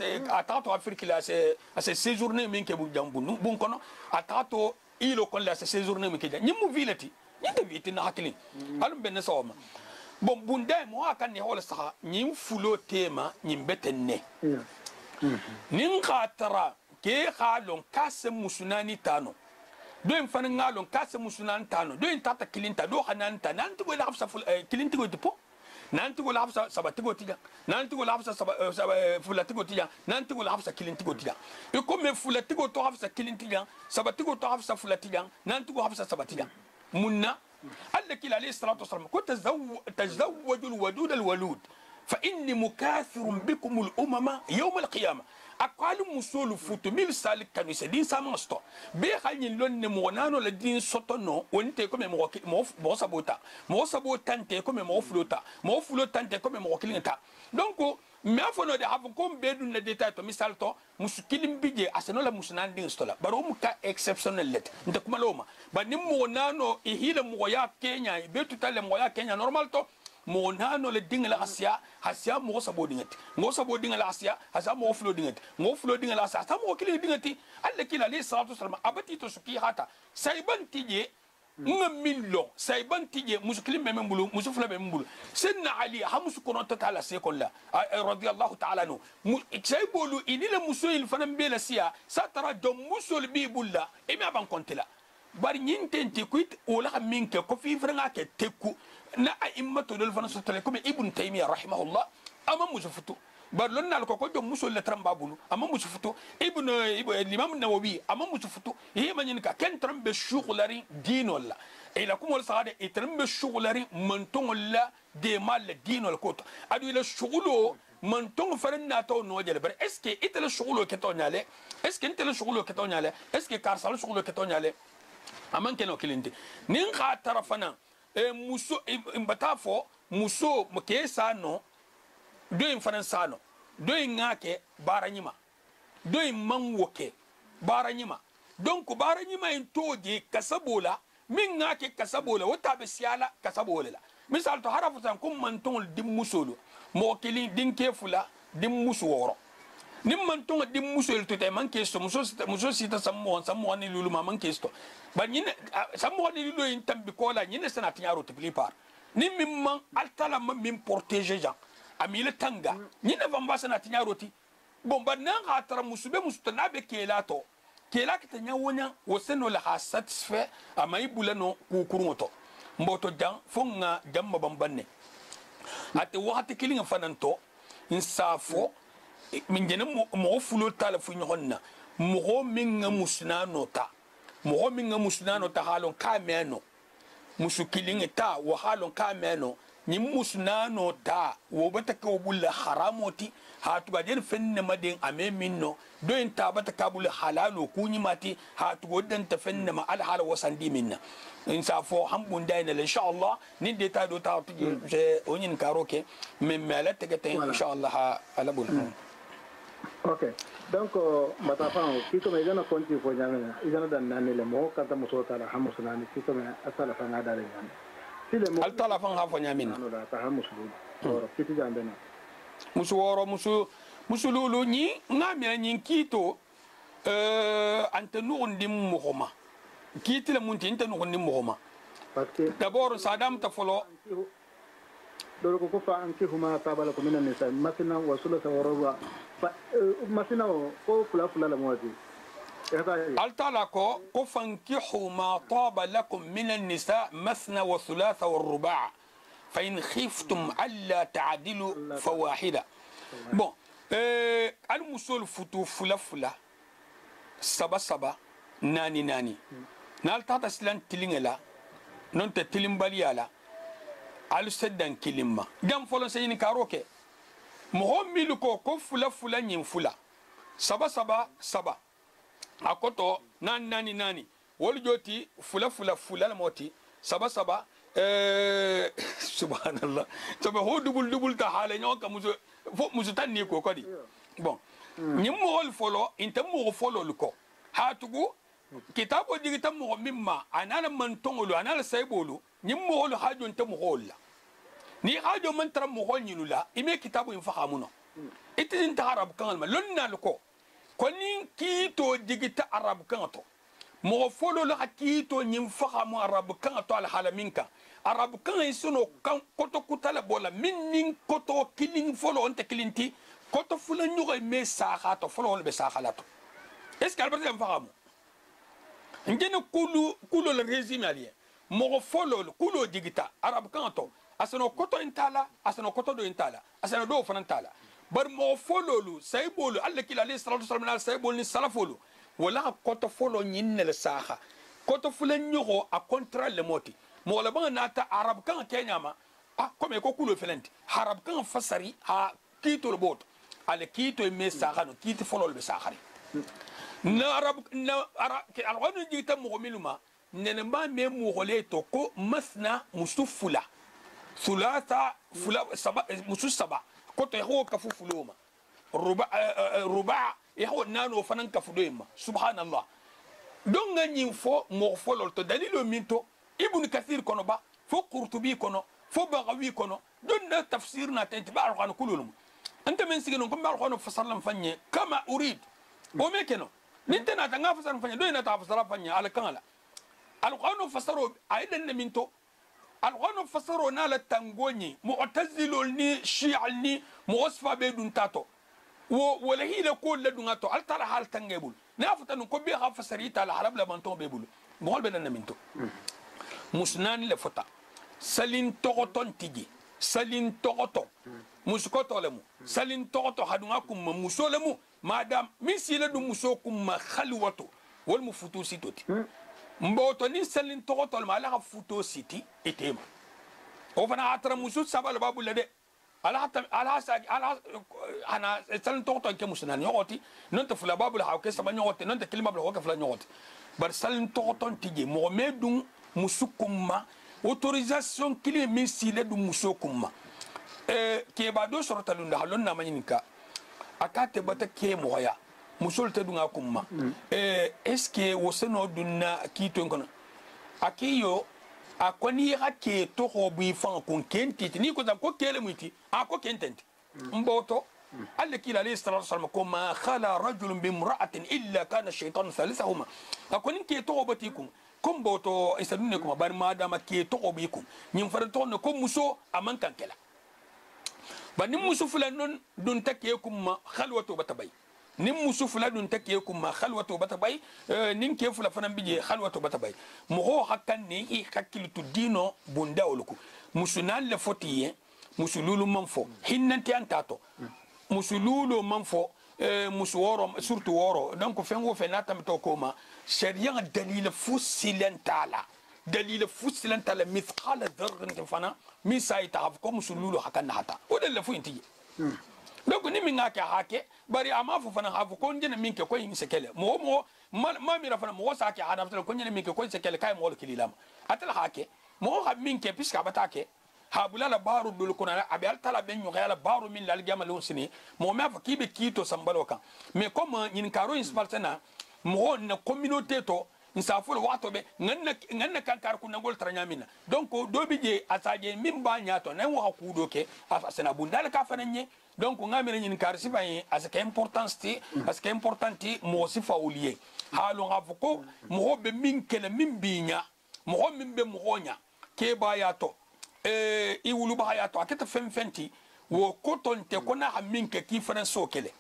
to Afrique la c'est séjourner min ke bu jambu bun kono atato ilo kon la c'est séjourner min ke nyimu vilati ni te viti na hakili alum ben so ma bon bunda mo aka ni hol sa ni fulo tema ni betenne nin khatara ke khalon kase musunani tano do en fan ngalon kase musunani tano do en tata kilinta do hananta nanti go la hafsa kilinti go tipo nanti go la hafsa sabati go tiga nanti go la hafsa fulati go tiga nanti go la hafsa kilinti go tiga e comme fulati go to hafsa kilinti tiga sabati go to hafsa fulati tiga nanti go hafsa sabati tiga munna النبي عليه الصلاة والسلام كنت تزوجوا الودود الولود فإني مكاثر بكم الأمم يوم القيامة أقال مسول فوتو ميل سالك كانوا يسدين سامستو بيخالين لون نمونانو لدين سوتونو وانتي كومي موصبوتا انتي كومي موفلوتا انتي كومي موكلينتا دونكو ما فنو دي حفكم بيدون نديتا تو مثال تو مسكيلم بيجي اسنو لا مسنان دين ستولا باروم كا اكسبشنال لت انت كوما لوما بني مونانو يهيل مويا كينيا بيتو تال مويا كينيا نورمال تو monano le dinga la asia mo sabo dinga la asia asa mo flo dinga la asia mo kili dinga ti alla kila li salatu wasallam abati to suki hata sayban tije ngam sayban tije musklim meme mbulu musufla meme mbulu senna ali hamusu kono tala sekolla radiyallahu ta'ala no saybolu inila musoyil fanam bela sia satara dom musol bibulla emi aban kontela bari nyintenti kuit wala minke ko fi franga ke tekku na a'immatu dol fana sotale comme ibn taymiya rahimahullah ama musufutu bar lon nal ko do musul la tramba bulu ama musufutu ibn l'imam an-nawawi ama musufutu he manin ka ken trambe shughlari dinol ila kum wal saade trambe shughlari manton la de mal dinol ko adu ila shughlo manton faranna to no jele bar est ce que itala shughlo ke to nyale est ce que itala shughlo ke to nyale est ce que karsal shughlo ke to nyale aman ken o kilindi nin kha tarafana muso imbatafo muso ke sano do in fanan sano do in ngake baranyima do in manwoke baranyima donc baranyima in toje kasabola min ngake kasabola wata be siala kasabola la misal to harafu tan kum man ton dim musolo mo kili din ke fula dim musu woro nim man ton dim musolo to te man ke so muso sita sammo ni lulu ma man ke sto ba nyine sammo ni lulu in tambi kola nyine sana tinyaro te plupart ni mimman altala min protéger gens amile tanga nyine vamba sana tinyaro ti bon ba nan hatara musube mustana be kelato kela kitanya wonya woseno la ha satisfait amay bulano ku kurungoto mboto jang fonga jamma bambanne ate wakati kilinga fananto insafo min jene mo fulo tala fu nyonna mo minga musnano ta halon kameno musukilinga ta wa halon kameno ni musnano ta wo bata ko bulla haramoti hatu bajen fenne maden ame minno do en ta bata kabul halalo kunyi mati hatu godan ta fenne ma al hala wasandi minna insafo hambun dayna insha Allah ni de ta do ta je onin karoke men malata gata insha Allah ala bul
ok donc matafan kito me gana konti fo nyamena igana dan nanile mo kanta muso tala hamusnani kito me asala fa ngada le nyame sile mo
al tala fa ha fo nyamina
no da ta hamusulu oro kiti jambena
musu woro musu lulu ni ngamira ni kito ante no ndim mohoma kiti le munti ante no ndim mohoma
parce que
d'abord sadam ta folo
dole ko fa anki huma tabala ko minan nisa masina wa sulasa wa ruba masina ko fula la mawati
altala ko fankihu ma taba lakum minan nisa masna wa thulatha wa ruba fa in khiftum alla ta'dilu fawahida bon al musul futu fula saba nani nal tata silan tilingela non te tilimbaliala al seddan kilimma gam folon seyni karoke mo milu ko fula nyin fula saba akoto nani wol joti fula la moti saba subhanallah saba ho dubul ta hale nyoka musu tanni ko kodi bon nyim mo hol folo inta mo folo luko hatugu kitabo digita mo mimma anala man tongolo anala saybolo nyim mo hol hajo nta mo holla ni hajo man tara mo hol nyinula ime kitabo in fahamuno itin ta arab kan ma lonna luko koni kito digita arab kan to mo folo la hakito nyim fahamu arab kan to al halaminka arab kan isono kan koto kutala bola minnin koto killing folo onte kilinti koto fulan nyugo me saha to folo be saha lato est ce que alberta fahamu ngene kulu le régime alien mo folo kulu digita arab kan to asano koto intala asano koto do intala asano do fanan tala bar mo folo lu saybolu alla kila alayhi salatu wasallam saybol ni salafolu wala koto folo nyinne le saha koto fulan nyugo a control le moti mo la banga nata arab kan kenya ma comme ko kulo felenti arab kan fasari ha kito le bot ale kito me saha no kito folo le sahari na arab ke alwanu jita mo miluma nene ba me mo to ko masna musufula ثلاثة سبع مسوس سبع كنت يهو كفوفلوما ربع يهو نانو فنان كفدوما سبحان الله دون غني فو مغفول تو دليل مينتو ابن كثير كونو با فو قرطبي كونو فو بغوي كونو دون تفسيرنا تنتبع القرآن كلهم انت من سيغنون كم القرآن فصل فني كما اريد ومكنو نتنا تنغا فصل فني دوينا تفسر فني على كان القرآن فسروا ايضا مينتو القرآن فسروا نال تنغوني معتزل ني شيع ني موصفا بيدون تاتو ولا هي لكل لدوناتو هل ترى حال تنغيبول نافتا نكو بيها فسريتا على حرب لبنتو بيبول مول بدنا منتو مسنان لفتا سالين توغوتون تيجي سالين توغوتو مسكوتو لمو سالين توغوتو هادوناكم مسو لمو مادام ميسي لدو مسوكم خلوتو والمفتو سيتوتي mboto ni selin togotol ma ala futo city etema o fana atra musu sabal babu lede ala ana selin togotol ke musnan yoti non to fula babu ha ke sama yoti non to kilma babu ke fula yoti bar selin togotol tije mo medum musukumma autorisation kili misile du musukumma ke ba do sortalunda halon na maninka akate bata ke moya musul te dunga kumma est-ce que woseno dunna kito ngono akiyo akoni hake to hobi fan kon kenti ni ko ko kele muti ko kententi mboto alla kila alayhi salatu wasallam kuma khala rajul bi imra'atin illa kana shaytan thalithahuma akoni ke to hobatikum kom boto isadunne kuma bar madama ke to hobikum nyim faranto no ko muso aman kankela bani muso fulan dun take kuma khalwatu batabay nim musufula dun take ku ma khalwatu batabay nin ke fula fanan bije khalwatu batabay mo ho hakkan ne i hakkiltu dino bunda oluku musunal le fotiye musululu manfo hinnanti antato musululu manfo musuworo surtout woro donc fengo fenata mto koma sharia dalil fusilentala mithqala dharratin fana mi sai taaf ko musululu hakkan hata o de le fu inti donc ni minga ke hake bari ama fu fana hafu ko njena minke ko yin sekele mo ma mi rafana mo sa ke hada ko njena minke ko sekele kay mo kililama atal hake mo ha minke piska batake ha bulala baru dul kuna abi al tala ben yala baru min lal gamal sini mo ma fa kibe kito sambalo kan mais comme yin karo in spartana mo na communauté to nsaful wato be nganna kankar ku nangol tranyamina donc do bije asaje min ba nyato nan wa ku do ke afasana bundal ka fananye donc ngamere nyin kar sifa yi asaka importanti mo sifa uliye halu ngafuko mo be min kele min binya mo min be mo nya ke ba ya to i wulu ba ya to aketa fenti wo koton te kona ha min ke ki fana so kele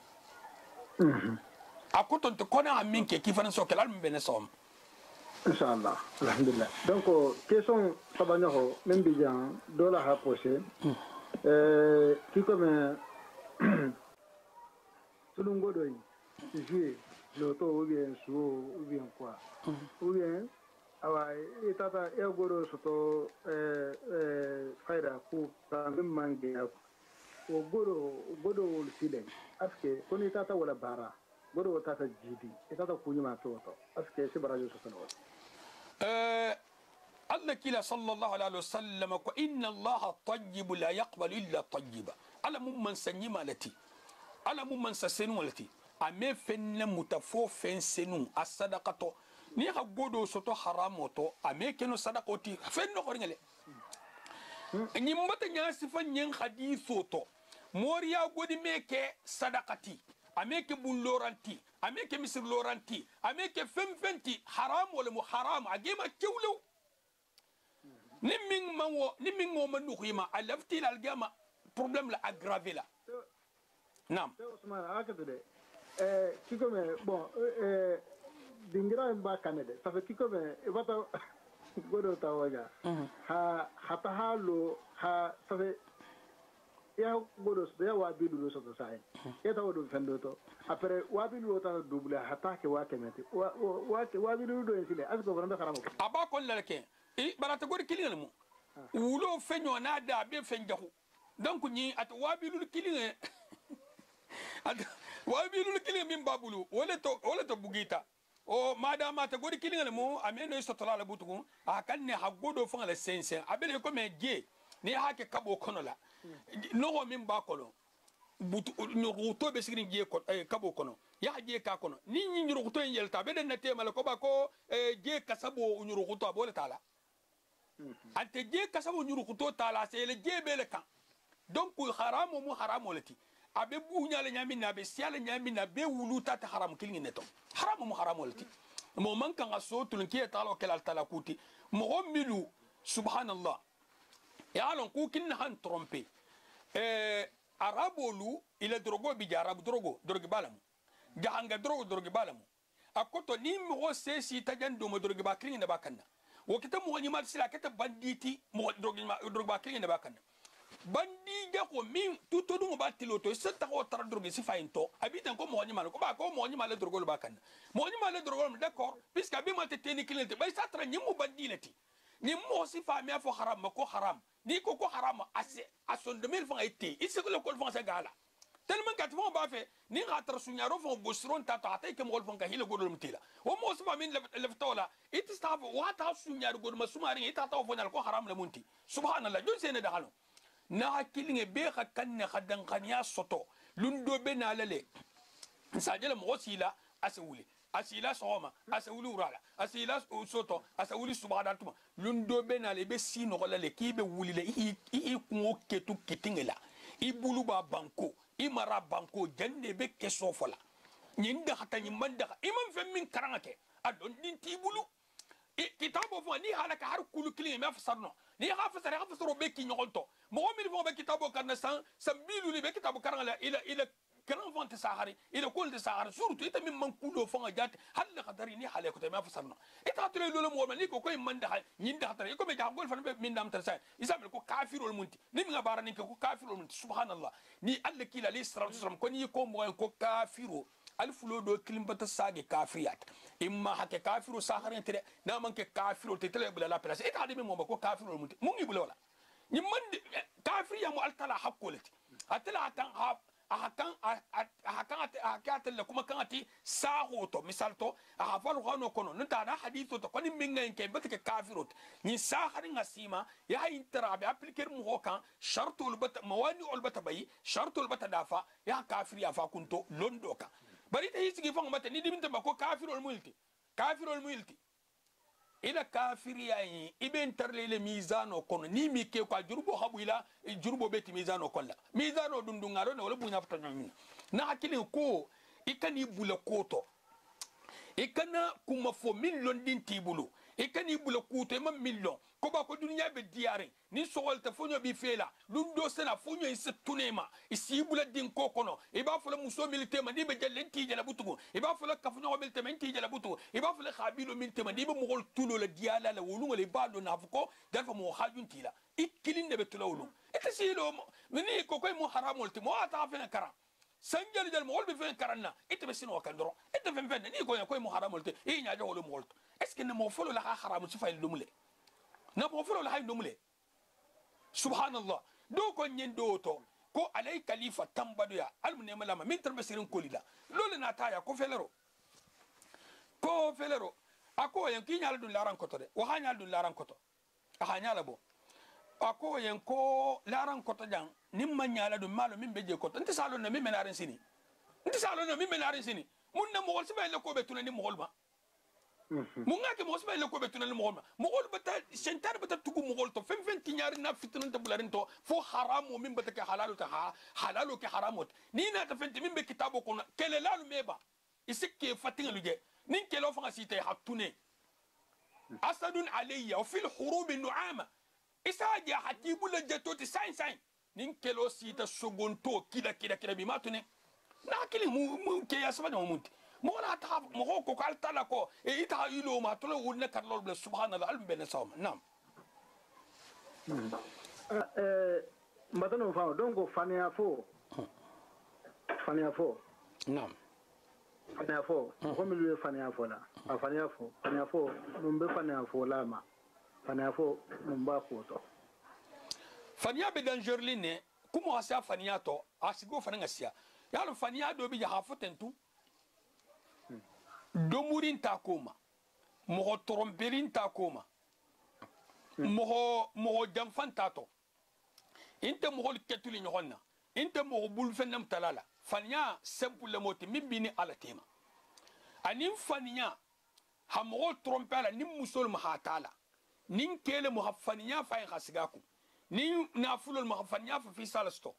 akoton te kona ha min ke ki fana so kele al mbene som
Inch'Allah, alhamdulillah. Donc, question Sabanyaho, même bien, dans la rapprochée, qui comme tout le monde doit jouer l'auto ou bien sous ou bien quoi. Ou bien, et tata, et goro soto, faira, pour quand même manger, ou goro le silence. Parce que, quand il tata ou la bara, goro tata jidi, et tata kunyama toto. Parce que c'est barajo soto.
الله كلا صلى الله عليه وسلم إن الله طيب لا يقبل إلا طيبا على ممن سنيما التي على ممن سنو التي أمي فن متفو فن سنو الصدقة نيها غودو سوتو حراموتو أمي كنو صدقوتي فن نقرنجلي نيمبت نياسفا نين حديثوتو موريا غودي ميكي صدقتي أمي كبولورانتي ame ke misir loranti ame ke femfenti haram wala mu haram agema kewlo ni min mo man nukhima alafti la algama problème la aggravé là nam
Ousmane akade kiko me bon dingira mba kanede ça fait kiko me vata godo tawaga ha hata halo ha ça fait ya godo ya wabilu lo soto sai ya tawo do fendo to après wabilu ta double hata ke wa kemete wabilu doensile asko ko nda karamo
aba ko lelke e barata gori kilinga mu wulo feño na da be fenjahu donc ni at wabilu kilinga at wabilu kilinga min babulu wala to bugita o madama ta gori kilinga mu ameno sotola la butugo akanne ha godo fanga la sensen abele ko me je ni hake kabo kono la no min ba kono butu nyuruto be sigrin je ko kabo kono ya je ka kono ni nyuruto en yelta be den tema la ko ba ko je kasabo nyuruto abole tala ante je kasabo nyuruto tala se le je be le kan donc haramu mu haramu lati abe bu nyale nyami na be siala nyami na be wuluta ta haram kilni neto haramu mu haramu lati mo man kan aso tulun ki tala kelal tala kuti mo milu subhanallah ya lon ku kin han tromper arabolu ila drogo bi jarabu drogo balamu jahanga drogo balamu akoto ni mo sesi tajando mo drogo bakling na bakanna wakita mo ni mal sila kata banditi mo drogo bakling na bakanna bandi ja ko min tuto dum batilo to setta ko tar drogo si fainto abitan ko mo ni mal ko ba ko mo ni mal drogo bakanna mo ni mal drogo d'accord puisque abi mal te technique bay sa tra ni mo bandilati ni mo si fa mi afo haram ko haram ni ko haram ason 2000 francs été ici que le col français gala tellement que tu vas faire ni ratra sunyaro fo bosron ta ta ke mo fon ka hile godol mutila o mo sba min le ftola it staff wa ta sunyaro godol masumari ita ta fo nyal ko haram le munti subhanallah jol sene da halo na hakilinge be ka kanne khadan khaniya soto lundo be na lale sajela mo sila asewuli asila soma asewuli urala asila soto asewuli subhanallah lundo be na le be sino lale kibe wuli le i kungo ketu kitingela i bulu ba banko i mara banko jande be keso fola nyinda hata nyimanda imam fem min karangake adon din ti bulu kitabo fo ni halaka har kulu kili me fasarno ni hafasaro be ki nyolto mo mi fo be kitabo karna sambilu ni be kitabo karangala ila كلام فانت ساحري إذا كنت ساحر سورة إنت من منقوله فان جات هل قدرني حالك تما فسرنا إنت هتري لولا مو مني كوكو من ده نين ده هتري يكون بيجاقول فان من دام ترسل إذا ملكو كافر والمنتي نيم غبارني كوكو كافر والمنتي سبحان الله ني الله كلا ليه سلام سلام كوني يكون مو كوكو كافر الفلو دو كلمة بتساعي كافريات إما حكي كافر وساحرين ترى نامن كافر وتتلعب بلا لا بلاس إنت هذي من مو بكو كافر والمنتي مو يبلا ولا نيمان كافر يا مو التلا حقولتي التلا هتان ahakan kuma kan ati saho to misal to ahafal hono kono nta na hadithu to koni minga nke betke kafirot ni saharin asima ya interabe appliquer mu hokan shartul bat mawani ul batabai shartul batadafa ya kafir ya fa kunto londo ka bari te hisigi fanga mate ni diminta bako kafirul multi ila kafiri yayi iben tarlele mizano kono ni mi ke kwa jurbo habu ila jurbo beti mizano kolla mizano dundungaro na wala bunya fatanya min na hakili ko ikani bula koto ikana kuma fo million din tibulu ikani bula koto ma million ko ba ko dunya be diare ni sogol ta fonyo bi fela lundo sena fonyo ise tunema isi bula din ko kono e ba fo la muso milite ma dibe jelle ti jala butugo e ba fo la kafunyo milite ma ti jala butugo e ba fo la khabilo milite ma dibe mogol tulo la diala la wolu le bado na fuko dalfa mo hajunti la ikilin de betulawlu itasilo mini ko koy mo haramol ti mo ata fe kara sanjal jal mo be fe karanna ite be sino kandoro ite fe fe ni ko koy mo haramol ti e nya jawlo mo golto est ce que ne mo folo la haram ci fay lumle na mo folo la hay lumle subhanallah do ko nyendo to ko alay khalifa tambadu ya almu ne malama min tarbe sirin kolida lole na taya ko felero ako yen kinyal dun laran koto de wa hanyal dun laran koto hanyala bo ako yen ko laran koto jang nimma nyala dun malo min beje koto nti salo na min menarin sini mun na mo wol sibe le ko betuna ni mo holba mun ngake mo sibe le ko betuna ni mo holba mo hol bata sentar bata tugu mo hol to fem kinyari na fitna ta bularin to fo haramu min bata ka halalu ke haramot ni na ta fenti min be kitabo ko kele lalu meba isike fatinga luje nin kelo fanga site hatune asadun alayya wa fil hurub nu'ama isaja hatibu la jatoti sain nin kelo sita sogonto kida bi matune na kili mu ke yasaba no munti mo la ta mo ko kalta la ko e ita ilo ma to lo ne karlo bla subhanallah al ben sawma nam
matano fa donc fania fo
nam
fania fo ko mi lu fania fo la fania fo numbe fania fo la ma fania fo numba ko to
fania be dangerline kuma asa fania to asigo fana ngasia yalo fania do bi ha fotentu domurin takoma mo tromperin takoma mo jamfan tato inte mo ketuli nyonna inte mo bul fenam talala fania simple le moti mibini ala tema anin fania ha mo trompela nim musol ma hatala nin kele mo hafania fa khasigaku nin nafulol ma hafania fa fi salasto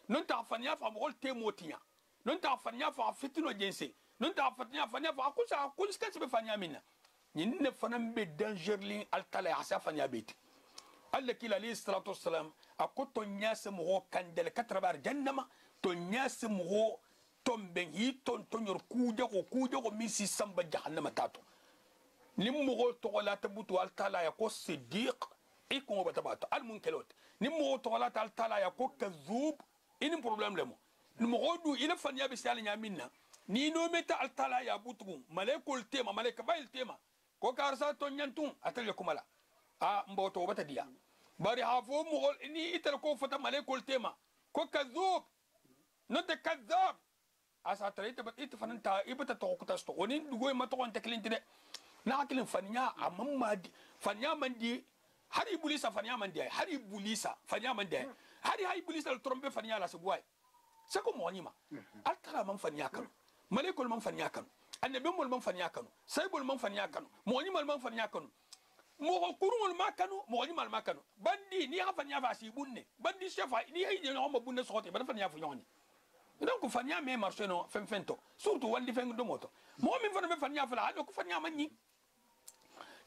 non ta fania fa mo temotia non ta fania fa fitino jense non ta fania fa kusa be fania minna nin ne fanam be dangerlin altala asa fania beti alla kila alayhi salatu wassalam akoto nyasa mo kandel katrabar jannama to nyasa mo tomben hi ton tonyor kuja ko misi samba jahannama tato nim mo to la tabutu altala ya ko siddiq ikon batabato al munkelot nim mo to la altala ya ko kazub ini problem lemo mo du ila fanya be sala nyaminna ni no meta altala ya butu malaikul tema malaika bayil tema ko karsa to nyantun atal kumala mboto bata dia bari hafo mo ni ital ko fata malaikul tema ko kazub no te kazab asa tarita bat it fananta ibata to ko tasto oni dugo ma to on teklin tide na hakilin fanya amman di fanya mandi hari bulisa fanya mandi hari bulisa fanya mandi hari bulisa trompe fanya la subwai sako mo nyima altara man fanya kanu malaikul man fanya kanu annabi mol man fanya kanu saybul man fanya kanu mo nyima man fanya kanu mo kurungol makanu mo nyima makanu bandi ni ha fanya fa si bunne bandi chefa ni hay no ma bunne sote ban fanya fu nyoni donc fanya me marché no fento surtout wandi feng do moto mo min fana fanya fa la ko fanya man ni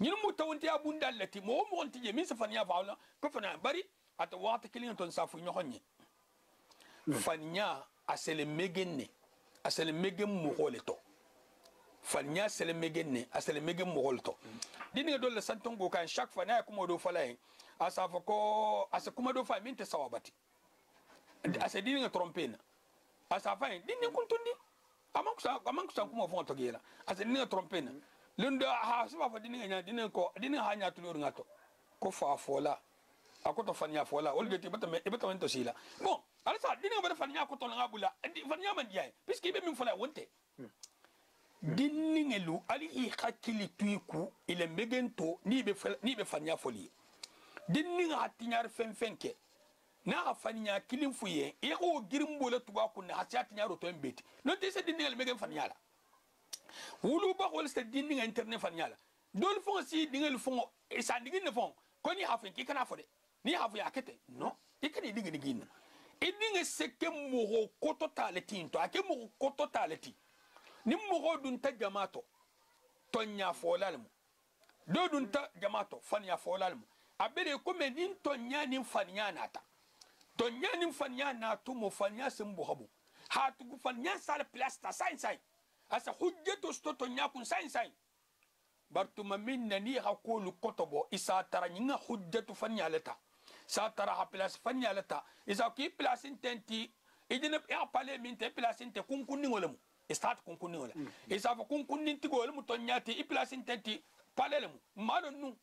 ñin mu tawonti abunda lati mo wonti je min sa fanya fa la ko fana bari ata wata kilin ton safu ñoxonni fanya asele megenne asele megem mu xoleto fanya asele megenne asele megem mu xoleto dini do le santongo kan chaque fois na ko do fala asa fa ko asa kuma do fa min te sawabati asa dini nga trompena asa fa dini kuntundi amanku sa kuma fon to gela asa dini nga trompena lunda ha sa fa dini nga dini ko dini ha nya tulur ngato ko fa fola akoto fanya fola olgeti bata mento sila bon alasa dini nga fanya ko to nga bula fanya man diay puisque be min fola wonte dini ngelu ali i hakili tuiku ile megento ni be fanya foli dini nga tinyar fenfenke na fanya kilin fuye e ko girimbo la tuba kun na hasiati nyaro to embeti non te se dini ngel megen fanya la wulu ba wol se dini nga internet fanya la dol fon si dingel fon e sa dingin ne fon ko ni hafen ki kana fode ni hafu ya kete no e kan dingin e dinga se ke mo ko totality to ake mo ko totality ni mo dun ta jamato tonya folalmu do dun ta jamato fanya folalmu abere ko me nin tonya nin fanya nata tonya nin fanya na to mo fanya sembo habu ha tu fanya sala plasta sai asa hujjatu sto tonya kun sai bartuma minna ni hakulu kotobo isa tara nyinga hujjatu fanya leta sa tara ha place fanya leta isa ki place intenti idina ya pale min te place inte kunkunni ngolemu start kunkunni ngola isa fa kunkunni tigolemu tonyati i place intenti pale lemu malo nu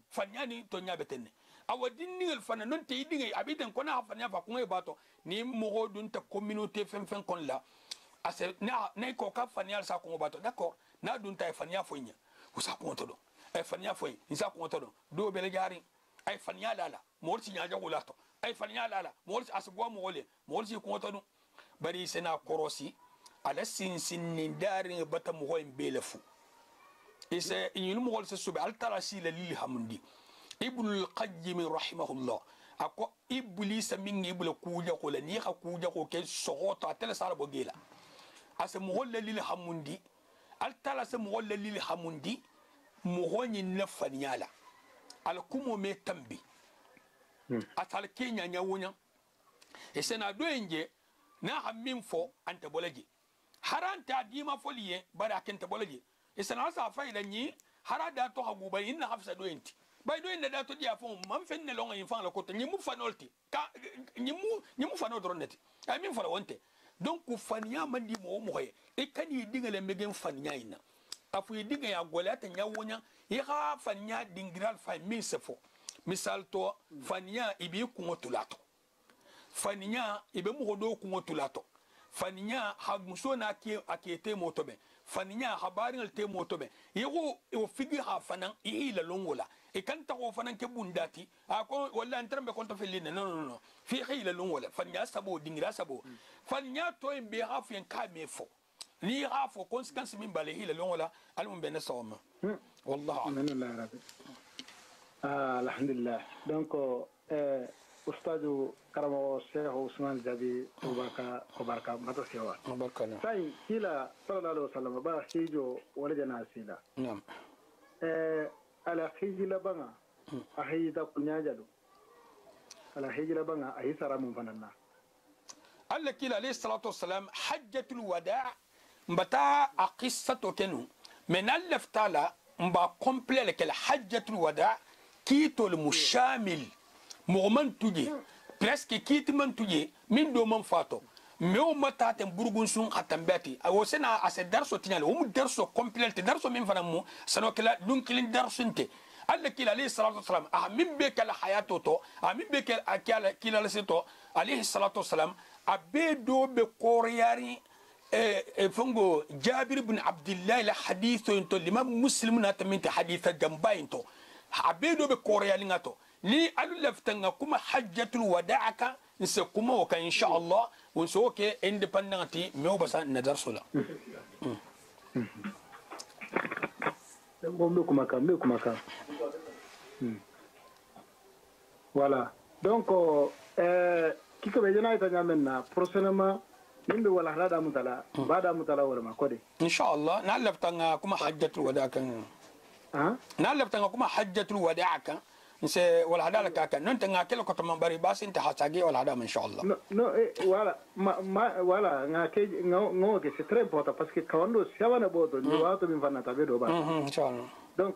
fanya ni tonya betenne awadin ningel fana non te idinga abiden kona fanya fa kunga bato ni mo dun ta communauté fen kon la ase na ko ka fanya sa kunga bato d'accord na dun ta fanya fonya usa ko to do e fanya foy isa ko to do bele jari ay fanya lala morti nyaaja wulato ay fanya lala morti asgwa mo wole morti ko to do bari sena korosi ala sin ni darin bata mo hoy belefu isa inyu mo wol se subi altara si la lil hamdi ibnul qayyim rahimahullah ako iblis min ibul kuja ko la ni ka kuja ko ke sohota tele sala bo gela asa mo wol lil hamdi altala se mo lil hamundi mo honi na fanyala al kumo me tambi atal kenya nyawunya e sena doenje na hammin fo ante bolaji haranta dima foliye bara kente bolaji e sena sa fayda ni harada to haguba inna hafsa doenti bay doende da to dia fo man fenne longa infan la koto ni mu fanolti ka ni mu fanol droneti ay min fala wonte donc ku fanya mandi mo moye e kani dingale megen fanya ina afu diga ya golata nyawunya e ha fanya dingral fa min sefo misal to fanya ibi kungo tulato fanya ibe mu hodo kungo tulato fanya ha musona akete motobe fanya habarin te motobe yego o figi ha fanan ila longola e kan ta ko fanan ke bundati ako walla antrambe konto felina no fi khila longola fanya sabo dingira sabo fanya to en be ha fen ka mefo ni ha fo conséquence min bale ila longola alum be nasawma wallahi
alhamdulillah rabbi alhamdulillah donc ustadu karamo Sheikh Ousmane Jabi baraka mato sewa
barkana
sai kila sallallahu alaihi wasallam ba hijo wala jana sila
nam
ala hijila banga ahida kunyajalo ala hijila banga ahisara mun fananna
alla kila alayhi salatu wassalam hajjatul wada' mbata aqissatu kenu men allaftala mba complet le hajjatul wada' kitol mushamil moman tuje presque kitman tuje min do man fato mew mataten burgun sun hatambati awo sena ase darso tinyale o mu darso complet darso min fanamu sano kala dun kilin darsunte alla kila alayhi salatu wassalam min be kala hayato to min be kala akala kila laseto alayhi salatu wassalam abedo be koryari fongo Jabir ibn Abdullah la hadithu into limam muslim na taminta haditha jamba into abedo be koryali ngato ni alu laftanga kuma hajjatul wada'aka nse kuma waka insha Allah wonso ke independenti mew basa nadar sula
bombe kuma kam voilà donc kiko be jena ita nyamenna prochainement nimbe wala hada mutala bada mutala wala makode
insha Allah na laftanga kuma hajjatul wada'aka na laftanga kuma hajjatul wada'aka nse wala hada la kaka non tanga kelo ko to bari basin ta hasage wala hada insha Allah
no voilà voilà ngake ngo que c'est très important parce que quand on siawana boto ni wato min fanna tabedo ba
insha Allah
donc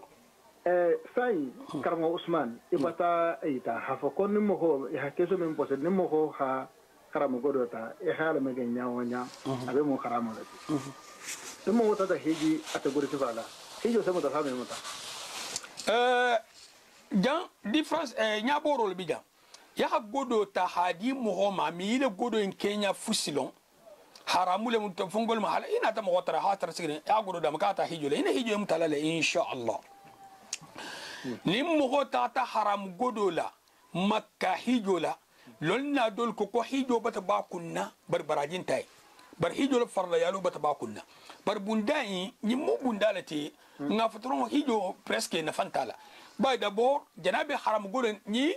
sai karmo Ousmane ibata ita hafo kon ni mo ko ha keso min pose ni mo ko ha karamo godota e hala me ganya wonya abe mo karamo la mo wota da hiji ata gori tibala hijo samo da fami mota
jan difference nyaboro le bijan ya ha godo ta hadi muhoma mi le godo en Kenya fusilon haramule mun to fungol ma hala ina ta mo wotara hatar sigine ya godo da makata hijole ina hijo mutala le insha Allah ni mo ta haram godo la makka hijola lonna dol ko hijo bata ba kunna barbarajin tay bar hijo farla yalu bata ba kunna bar bundai ni mo bundalati nga fatron hijo presque na fantala bay d'abord janabe haram godo ni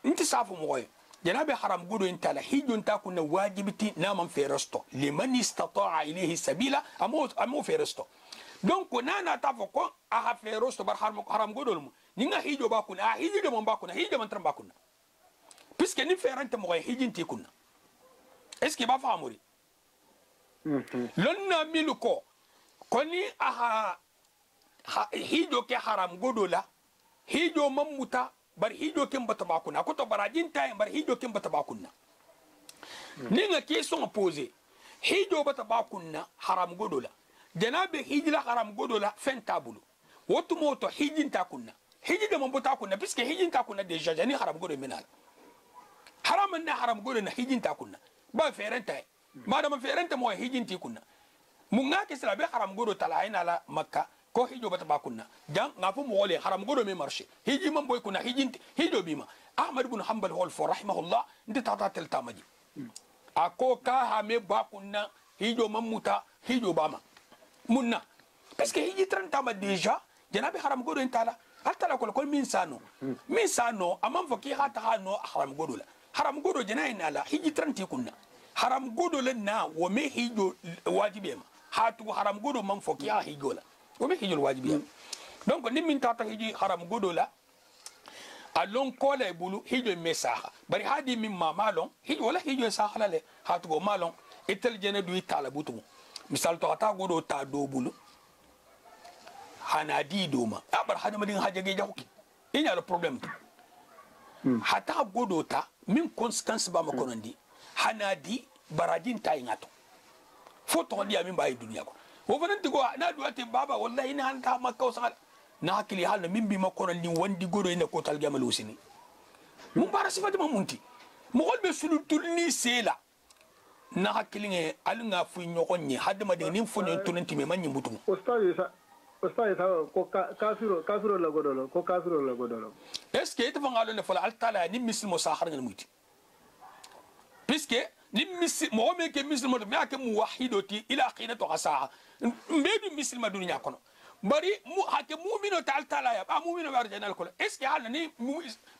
inti safu moy janabe haram godo intala hijo nta kunna wajibiti na man feresto liman istata'a ilayhi sabila amo feresto donc nana tafo ko a feresto bar haram godo mu ninga hijo ba kunna hijo de mon ba kunna hijo man tamba kunna puisque ni ferante moy hijinti kunna est ce que ba famuri lonna miluko koni aha hijo ke haram godo la hijo mamuta bar hijo kin bata bakuna ko to barajin tay bar hijo kin bata bakuna ninga ke son poser hijo bata bakuna haram godo la janabe hijla haram godo la fen tabulu wotu moto hijin ta kunna hiji de mambuta kunna puisque hijin ta kunna déjà jani haram godo minal haram na haram godo na hijin ta kunna ba ferenta madama ferenta mo hijin ti kunna munga ke sala be haram godo tala ina la makka ko hijo bata bakunna dan ngafu mo wole haram godo me marché hiji man boy kuna hijinti hijo bima Ahmad ibn Hanbal hol fo rahimahullah ndi tata tel tamaji ako ka ha me bakunna hijo mamuta hijo bama munna parce que hiji 30 ma déjà janabi haram godo intala hatta ko min sano amam fo ki hata hano haram godo la haram godo jana ina la hiji 30 kunna haram godo la na wo me hijo wajibe ma hatu haram godo man foki a hijola o be hijol wajibi donc ni min tata hiji haram godo la alon kola bulu hijo mesaha bari hadi min mamalon hijo wala hijo sahala le hatu go malon etel jene du itala butu misal to ata godo ta do bulu hanadi doma abar hada madin hajage jahuki inya le problème hata godo ta min conséquence ba makonondi hanadi baradin tay ngato foto ndi amin bayi dunya ko wo fananti go na duwate baba wallahi ina han ta makka wasal na hakili hal min bi makonondi wandi godo ina ko tal gamal usini mun bara sifati mamunti mo golbe sulu tulni sela na hakili nge alnga fu nyokonye hadde madin fu nyon tunanti me manyi mutum
Ustaz ko kafiro la godolo ko kafiro la godolo
est-ce que ita fangalo ne fala altala ni muslimo sahar ngal muti puisque ni muslimo mo me ke muslimo me ake muwahidoti ila qinatu qasaha mbedu muslima dunya kono bari mu hake mu'mino ta altala ya ba mu'mino bar janal ko est-ce que hal ni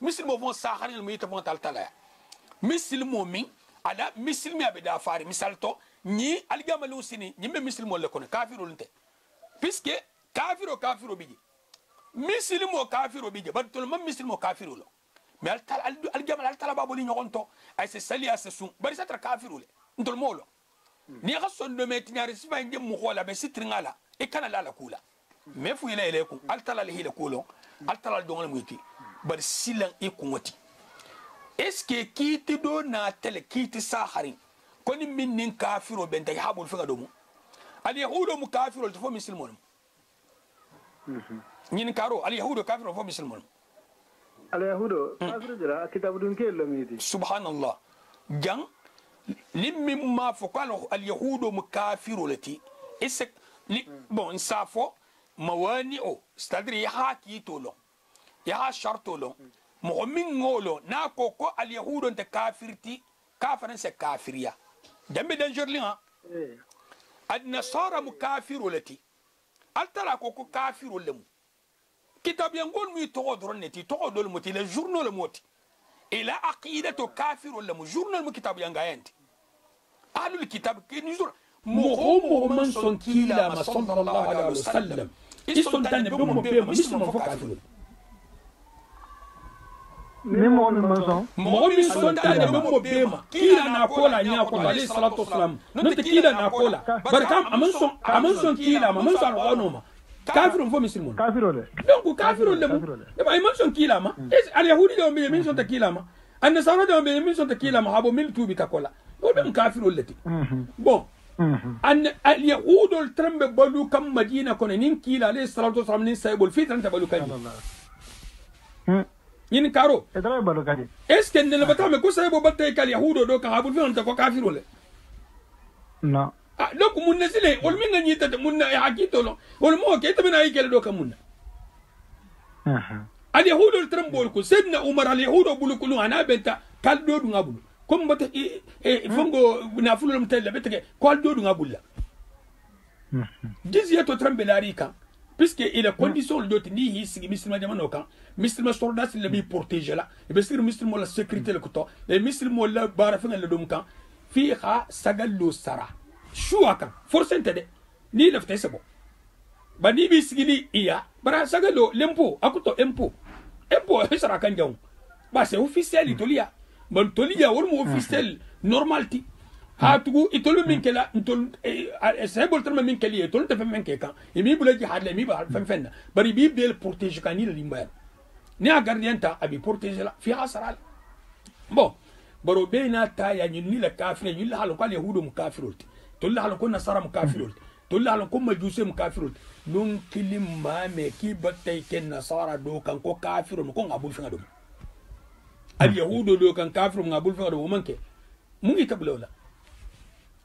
muslimo von sahar ngal muti von altala ya muslimo min ala muslimi abeda fari misal to ni algamalu sini ni me muslimo le kono kafiro lente puisque kafiro biji misilimo kafiro biji bar to man misilimo kafiro lo mais al jamal al talaba boli nyogonto ay se sali as sun bari satra kafiro le ndol molo ni xasson do met ñaari sifa ngem mu xola be sitringala e kana la kula mais fu ila ilaykum al talal hila kulo al talal do ngal muyti bar silan e kunwati est ce que kiti do na tele kiti saharin koni min nin kafiro ben tay habul fi ngadomu al yahudu mu kafiro to fo misilmo ñin karo al yahudu kafiro fo musulman
al yahudu kafiro jira kitabu dun ke lamidi
subhanallah jang limmi ma fo qalo al yahudu mukafiro lati isek bon insafo mawani o c'est-à-dire ya kitolo ya shartolo mu'min ngolo na ko al yahudu te kafirti kafaran se kafiriya jambe dangerli ha ad nasara mukafiro lati altara ko kafiru lemu kitab yangol mi to doron neti to dol moti le journal le moti ila aqidatu kafiru lemu journal mu kitab yangayanti ahlul kitab ke nizur mo man son kila ma sallallahu alaihi wasallam ison tan be mo be muslim fo kafiru
ni mo
mi son tan be mo be ma kila na kola nya ko alayhi salatu wasalam no te kila na kola barkam aman son kila ma man son onoma kafirun fo muslimun
kafiro le
donc kafirun le e ba man son kila ma al yahudi do be min son ta kila ma an nasara do be min son ta kila ma habo mil tubi ta kola do be kafirun leti bon an al yahudul trambe balu kam madina kono nin kila alayhi salatu wasalam nin saybul fitran ta balu kan yin karo
edra balu kadi
est-ce que ne batame ko saybo batte kal yahudo do ka habul fi on ta ko kafiro le
no
donc mun nasile ol min ngani tata mun na hakito lo ol mo ke tabana ay kele do ka mun al yahudo trambol ko sedna umar al yahudo bulu kulu ana benta kal do du ngabulu comme bata fongo na fulum telle betake ko al do du ngabulla jizya to trambelari kan puisque il a condition de tenir ici musulman jamano kan musulman soldat le bi protéger la et bien sûr musulman la sécurité le kuto et musulman la bara fa le dum kan fi kha sagallu sara shuaka forcente de ni lefte c'est bon ba ni bi sigili iya bara sagallo lempo akuto empo sara kan jaw ba c'est officiel itolia bon tolia wor mo officiel normalti hatugu itolu min kala intol sebol terme min kali itolu te fem ke kan imi bula ji hadle mi ba fem bari bi bel protéger kan ni le limba ni a gardien ta abi protéger la fi asral bon baro beina ta ya ni la kafir ni la halu kan yahudu mukafirult to la halu kun nasara mukafirult to la halu kun majuse mukafirult non kilim ma me ki battay ken nasara do kan ko kafirun ko ngabul fi ngadum al yahudu do kan kafirun ngabul fi ngadum manke mu ngi tablola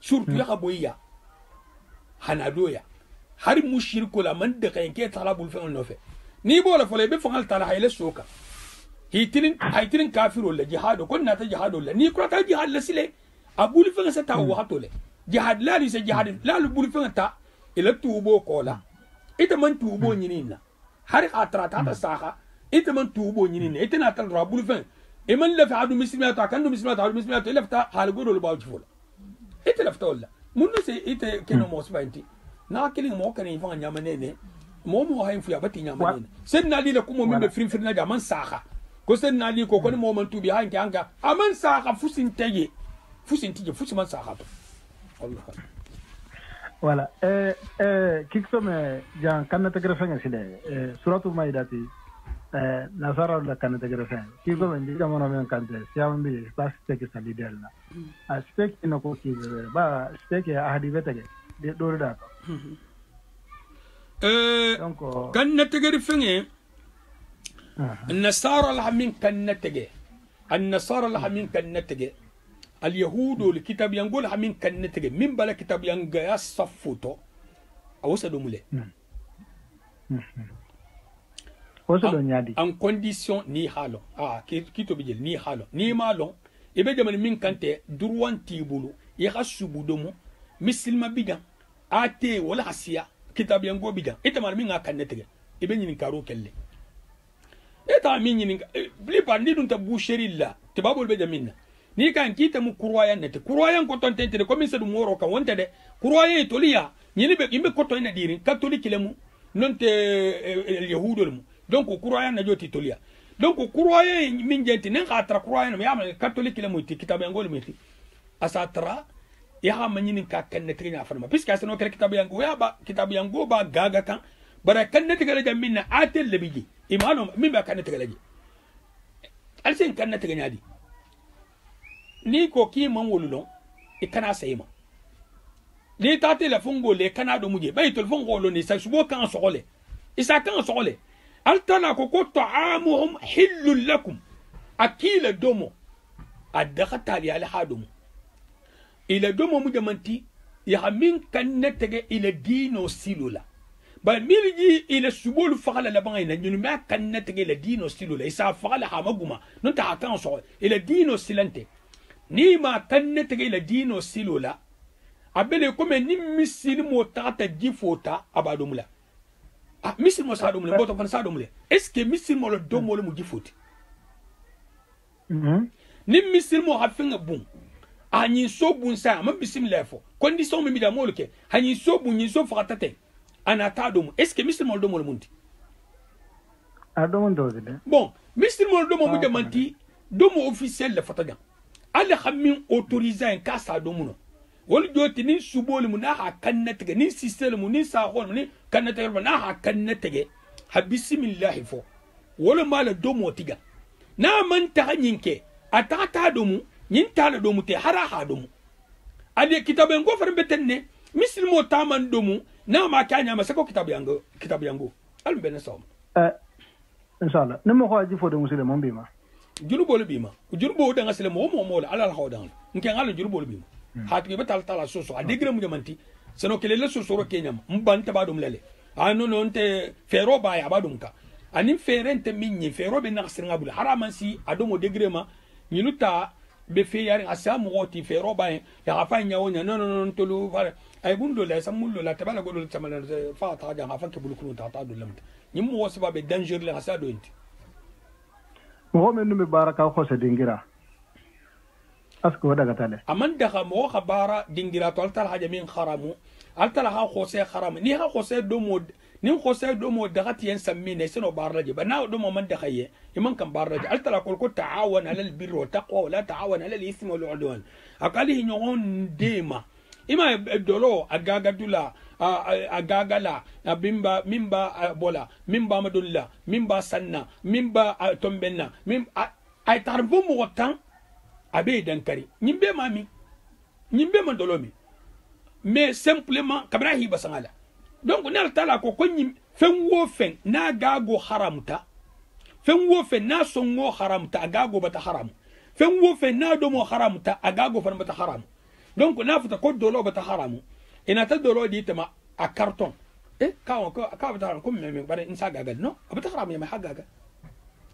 surtout ya boya hanadoya har mushirku la man de kan ke talabul fi on nofe ni bola fole be fangal tala hayle soka haytirin kafiro la jihado kon na ta jihado la ni ko ta jihad la sile abul fi sa ta wa hatole jihad la li sa jihad la lu bul fi ta ila tubo kola ita man tubo nyinina har atra ta saha ita man tubo nyinina ita na tal rabul fi e man la fi adu muslimata kan muslimata adu muslimata ila fta hal godo lu bawji fola ita lafta wala mun se ite keno mo sbanti na kilin mo kan ifan nyamane ne mo hayin fu ya bati nyamane sen na li la kuma min be frin na jaman saka ko sen na li ko ko mo man tubi hanki hanga aman saka fusin tege fusin man saka to Allah
voilà kiksome jan kanata grafenga sile suratu maidati nasara la kanata grafenga kiksome ndiga mono men kante siambi pas teke salidella aspect ino ko ki ba spec ahadi betege de dorda
donc kanata grafenga النصارى الحمين كنتجه النصارى الحمين كنتجه اليهود الكتاب ينقول حمين كنتجه من بلا كتاب ينقى صفوتو أوصلوا مله
وصلوا نيادي
en condition ni halo kito bijel ni halo ni malo ibe jaman min kante durwan tibulu ya hasubudomo misilma bidan ate wala hasiya kitab yango bidan ita mar min kannetege ibe nyin karo kelle eta min nyin bli pandi dun ta boucherilla te babol be jaminna ni kan kita mu kurwayan nete kurwayan ko ton tente ko min sadu moro kan wonte de kurwaye toliya nyini be imbe ko to ina dirin catholique lemu non te yahudo mu donc kurwayan na joti toliya donc kurwaye min jenti nen khatra kurwayan mi yamal catholique lemu ti kitab yango mi ti asatra ya ha manyini ka kan ne trinya farma puisque asano kere kitab yango ya ba kitab yango ba gaga kan bara kan ne tigala jaminna atel lebiji imano min ba kan ne tigala ji alsen kan ne tiganya di ni ko ki man wululon e kana sayima ni ta telefon go le kana do muje bay telefon go lo ni sa subo kan sokole isa kan sokole altana ko ko ta'amuhum hillul lakum akila domo adakata li ala hadum ila domo mujamanti ya min kan netege ila dino silula ba milji ila subul faqala la bangina nyunu ma kan netege ila dino silula isa faqala hamaguma non ta kan sokole ila dino silante ni ma kanne tege la dino silola abele comme ni misil mo tata jifota abadumula misil mo sadumula boto fan sadumula est ce que misil mo lo domo le mu jifoti ni misil mo hafinga bun anyi so bun sa ma bismillah fo condition mi da mo le ke anyi so bun ni so fatate anata dum est ce que misil mo domo le munti
adomo dozide
bon misil mo domo mu demanti domo officiel le fatagan ala khamin autorisé en casa domuno wol joti ni subol mu na ha kannatege ni système mu ni sa hol ni kannatege na ha kannatege ha bismillah fo wol mala domo tiga na man ta nyinke atata domu nyin tala domu te hara ha domu ade kitabe ngo fer betenne mislimo taman domu na ma kanya masako kitabe yango alum bena som
inshallah nimo ko aji fo de muslimo bima
jurubo le bima jurubo da ngasele mo ala la hawdan nke ngalo jurubo le bima hatu be tal soso a degré mu jamanti seno kele le soso ro kenyam mbanta badum lele ano non te fero ba ya badum ka anim ferente minni fero be naksir ngabul haramansi adomo degré ma nyiluta be fe yari asamu goti fero ba ya gafa nyawonya non tolu fare ay bundo la samullo la tabala godol tamala fa ta ja gafa ke bulukulu ta do lamta nyim mo wasiba be danger le asa do enti
mo men numi baraka ko se dingira asko wada gatale
aman daga mo khabara dingira to altal haja min kharamu altal ha khose kharam ni ha khose do mod ni khose do mod daga tiyen sammine sino barraje bana do mo man daga ye iman kan barraje altal ko ta'awan ala al birri wa taqwa wa la ta'awan ala al ithmi wal udwan akali nyon dema ima dolo agaga dula agagala bimba mimba bola mimba madulla mimba sanna mimba tombenna mim ay tarbo mo tan abe dankari nyimbe mami nyimbe mandolomi mais simplement kabra hi basangala donc nar tala ko nyim fen wo fen na gago haramta fen wo fen na songo haramta agago bata haram fen wo fen na do mo haramta agago fan bata haram donc na futa ko dolo bata haramu ina ta dolo di tama a carton ka bata ko me bare insa gaga no bata haram ya ma hagaga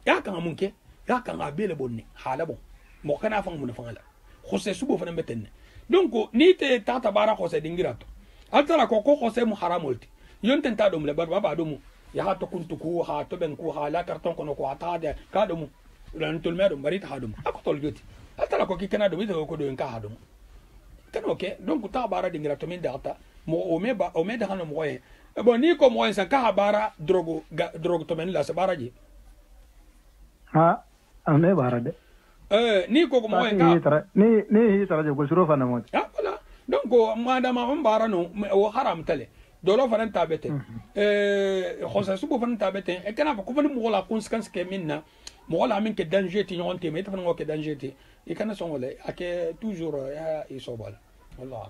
ya kan amunke ya kan abele bonni halabo mo kana fang mun fangala khose subo fana betenne donc ni te tata bara khose dingirato altara ko khose mu haramolti yonten ta dum le baba dum ya ha to kuntu ku ha to ben ku ha la carton kono ko ata de ka dum ran tul medum bari ta dum akotol joti altara ko ki kana dum ito ko do en ka dum ok donc ta bara dingira to min data mo o me da hano mo e bon ni ko mo en san ka bara drogo to men la sa bara ji
ha ame bara de
ni ko mo en ka
ni tara je go suro fa na mo
ah voilà donc madama on bara no o haram tale dolo fanan tabete khosa subo fanan tabete e kana ko fani mo la conséquence ke minna mo la min ke danger ti nyon te met fanan ko ke danger ti e kana son wala ake toujours ya isobal wallah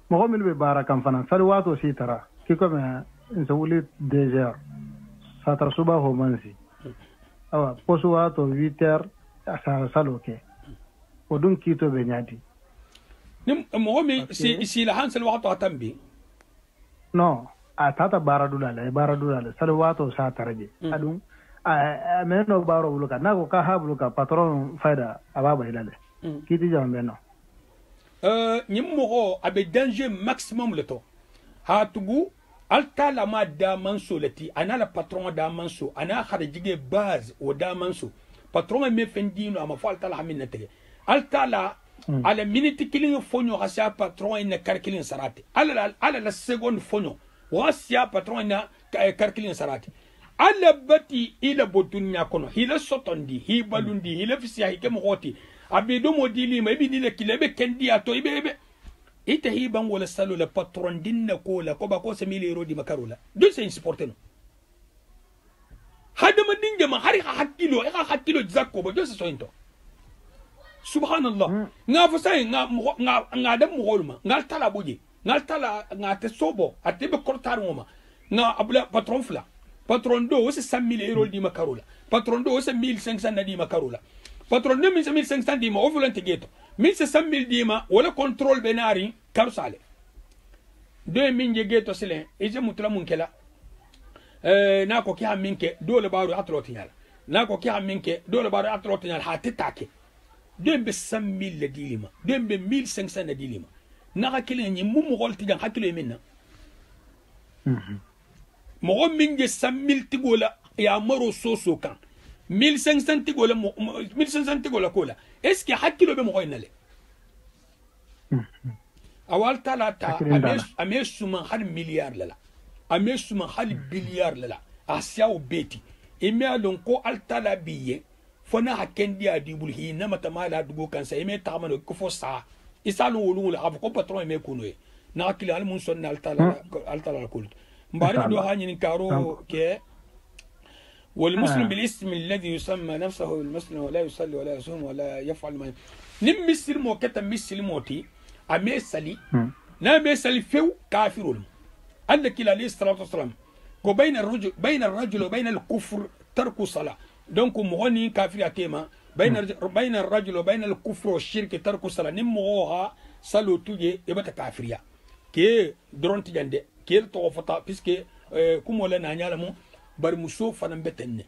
mo mil be bara kam fanan sal wato si tara ki ko me nso wuli déjà sa tara suba ho mansi awa poso wato 8h asa saloke o dun kito be nyadi
nim mo mi si la hansel wato atambi
no a tata bara dulale sal wato sa taraje adun a meno baro buluka nako ka habluka patron faida ababa ilale kiti jambe no
nyimmo abe danger maximum le to ha tugu alta la ma da manso leti ana la patron da manso ana khada jige base o da manso patron me fendino ama fa alta la minna tege alta la ala minute killing fonyo hasa patron ina karkilin sarati ala la second fonyo wasia patron ina karkilin sarati ala bati ila bodunya kono hila sotondi hi balundi hila fisiya hike moti abido modili ma ibidi le kilebe kendi ato ibebe ite hi ban wala salo le patron dinna ko la ko ba ko se €1000 di makarola do c'est insupporté no hada ma dinga ma hari hakilo zakko ba do c'est sointo subhanallah nga fosay nga dem mogolma nga tala boje nga te sobo ate be kortar ngoma nga abla patron fla patron do c'est €100,000 di makarola patron do c'est 1500 di makarola patron do 1500 di ma o volante geto 1500 di ma wala control benari karusale do min je geto sile e je mutla mun kela na ko ki haminke do le baro atrotinyal na ko ki haminke do le baro atrotinyal ha titake dembe 100,000 le dilima dembe 1500 le dilima naka kilin ni mu gol tijan hakilo minna mo min je 100,000 tigola ya maro soso kan 1500 tigola 1500 tigola kola est-ce que hakilo be mo goynale awal talata ame suma hal milliard lala ame suma hal billiard lala asia o beti ime alon ko altala biye fona hakendi adibul hi na matamala dugo kansa ime tamano ko fo sa isalu wulu la ko patron ime kuno e na kila al mun sonna altala kul mbari do hanyin karo ke والمسلم بالاسم الذي يسمى نفسه المسلم ولا يصلي ولا يصوم ولا يفعل ما نم مسلم وكتم مسلم موتي امي سالي نا مي سالي فيو كافرون قال لك عليه الصلاه والسلام بين الرجل وبين الكفر ترك الصلاه دونك مغني كافر اتيما بين الرجل وبين الكفر والشرك ترك الصلاه نموها سالو توجي يبتا كافريا كي درونتي جاندي كي تو فتا بيسكي كوم ولا نانيالمو bar muso fanan betenne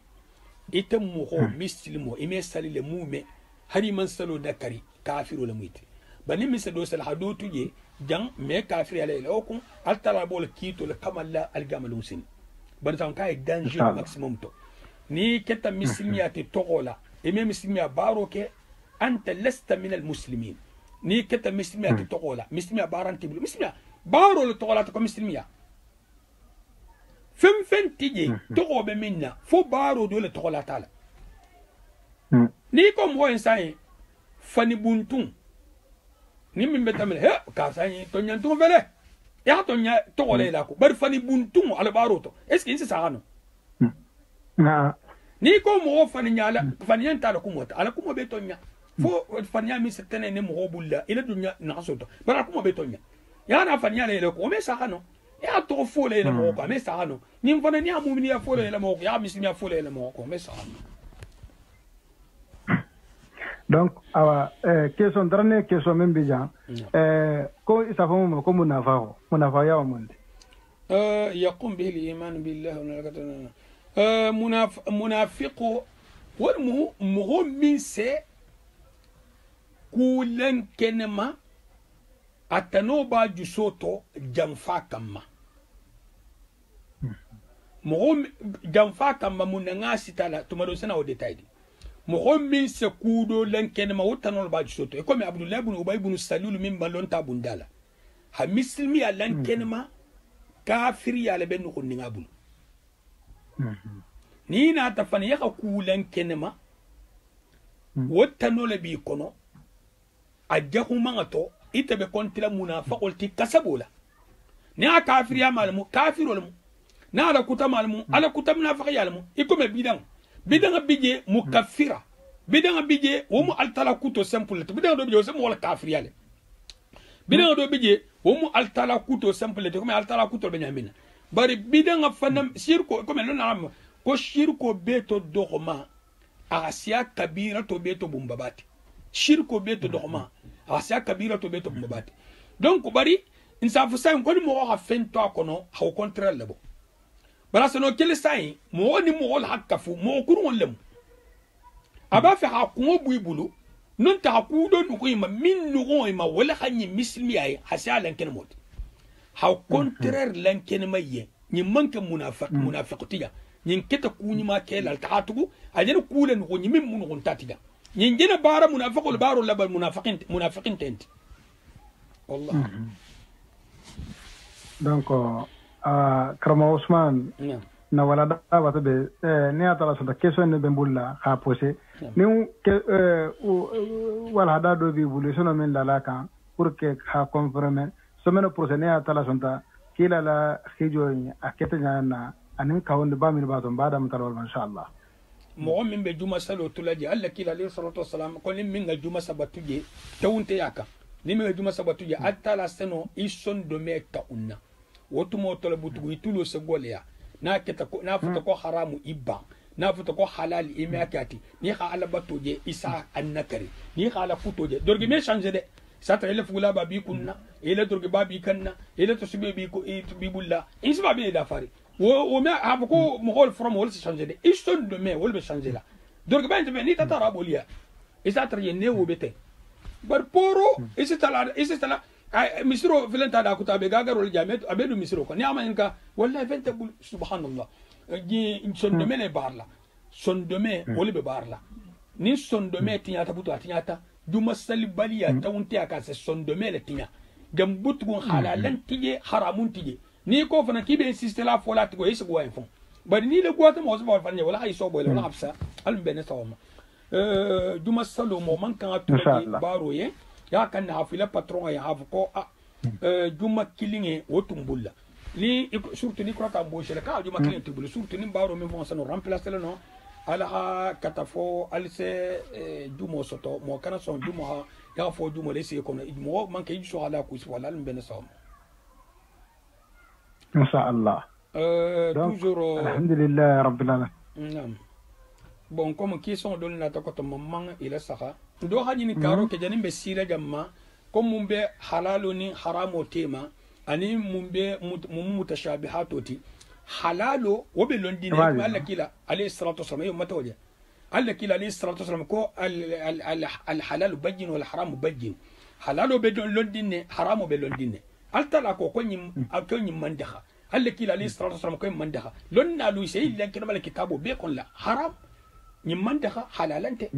ita muho mislimo ime sali le mume hari man salo da kari kafiru le muite bani mi sado sal hado tuje jang me kafir ale le okun altala bol kito le kamalla al gamal musin ban san kay danger maximum to ni keta mislimiya te togola ime mislimiya baro ke anta lasta min al muslimin ni keta mislimiya te togola mislimiya baranti mislimiya baro le togola to mislimiya fem tije togo be minna fo baro dole togo la tala ni ko mo insane fani buntun ni min betamel he ka sani to nyantu vele ya to nya togo le la ko bar fani buntun ala baro to est ce que c'est ça non
na
ni ko mo fani nyala fani yanta la kumo ala kumo be to nya fo fani ya mi setene ne mo bulla ila dunya na soto bar kumo be to nya ya na fani ya le ko me ça non ya to fole le mo ko me sa no ni mfana ni amumini ya fole le mo ko ya mislimi ya fole le mo ko me sa
donc awa question dernière question même bijan ko isafamu ko munafa ya monde
يقوم به الايمان بالله وملائكته منافق والمهم من سي كولن كنما atanoba jusoto jamfa kama mo jamfa kama munanga sitala tumado sana o detail mo min se kudo len ken ma wotanol ba soto e comme Abdullah ibn Ubay ibn Salul min balon ta bundala ha muslimi ya len ken ma kafir ya le ben ko ninga bul ni na ta fan ya ku len ken ma wotanol bi kono ajahu mangato itabe kontila munafiqul ti kasabola ni a kafir ya malmu kafirul mu na ala kuta malmu ala kuta munafiq ya malmu ikome bidanga bije mukaffira bidanga bije wo mu altala kuto simple bidanga do bije wo wala kafir yale bidanga do bije wo mu altala kuto simple te comme altala kuto be nyamina bari bidanga fanam shirko comme non am ko shirko beto dogma asiya kabira to beto bumbabati shirko beto dogma asiya kabira to beto bumbabati donc bari insafu sai ko mo ha fento akono ha contraire lebo bara sano kele sai mo ni mo hol hakafu mo kurun lem aba fi ha ko buibulu non ta ku do nu ko ma min nu ko ma wala hanyi muslimi ay hasa lan ken mod ha contraire lan ken maye ni manka munafiqtiya ni keta ku ni ma kela ta hatugu ajena kulen ko ni min mun ko tatiga ni jena bara munafiqul baro labal munafiqin tent wallah
donc Karama Ousmane na wala da wata be ne atala so da question ne be bulla ha posé ni wala da do bi bulu sono men la kan pour que ha confirmer so men procès ne atala so ta kila la khijo akete na anin kawon ba min ba ton bada mutalwal inshallah
mo min be juma salo tulaji alla kila alayhi salatu wassalam ko lim min juma sabatuje tawunte yaka ni min juma sabatuje atala seno ison do me ta unna wotu mo tole butugo itulo se goleya na keta ko na futa ko haramu ibba na futa ko halal imakati ni kha ala batoje isa annakari ni kha ala futoje dorgi me changer de sata ele fugula babi kunna ele dorgi babi kanna ele to sibe bi ko bi bulla isba be da fari wo me have ko mo hol from hol changer de iston de me wol be changer la dorgi ben ni tata rabolia isa tra ye ne wo bete bar poro isi tala misro filenta da kuta be gagarol jamet abedu misro ko ni amanka wallahi fenta bul subhanallah ji son de mene barla son de me woli be barla ni son de me tinya ta butu atinyata duma salibaliya tawunti aka se son de me le tinya gam butu halalan tije haramun tije ni ko fana kibe insiste la fola tigo yesi go info bari ni le gota mo so fanya wala ay so boy wala hafsa al bene sawma duma salo mo man kan atuji baro ye ya kan na hafila patron ya hafu ko juma kilinge wotumbulla ni surtout ni ko ta bochele ka juma kilinge tubul surtout ni baro mi vont no remplacer le no ala katafo alse jumo soto mo kana son jumo ha ya fo jumo le se ko mo man kay so ala ku wala ben sawm
insha Allah
toujours
alhamdulillah rabbil alamin
bon comme qui sont donné na takoto mamman ila saha do haji ni karo ke janin be sira jamma comme mumbe halalo ni haramo tema ani mumbe mutashabihato ti halalo wobe londine alla kila alayhi salatu wasallam yom matawaja alla kila alayhi salatu wasallam ko al halal bayyin wal haram bayyin halalo be londine haramo be londine altala ko nyim akon nyim mandaha alla kila alayhi salatu wasallam ko mandaha lonna lu sey lan kina bal kitabo be kon la haram nyim mandaha halalante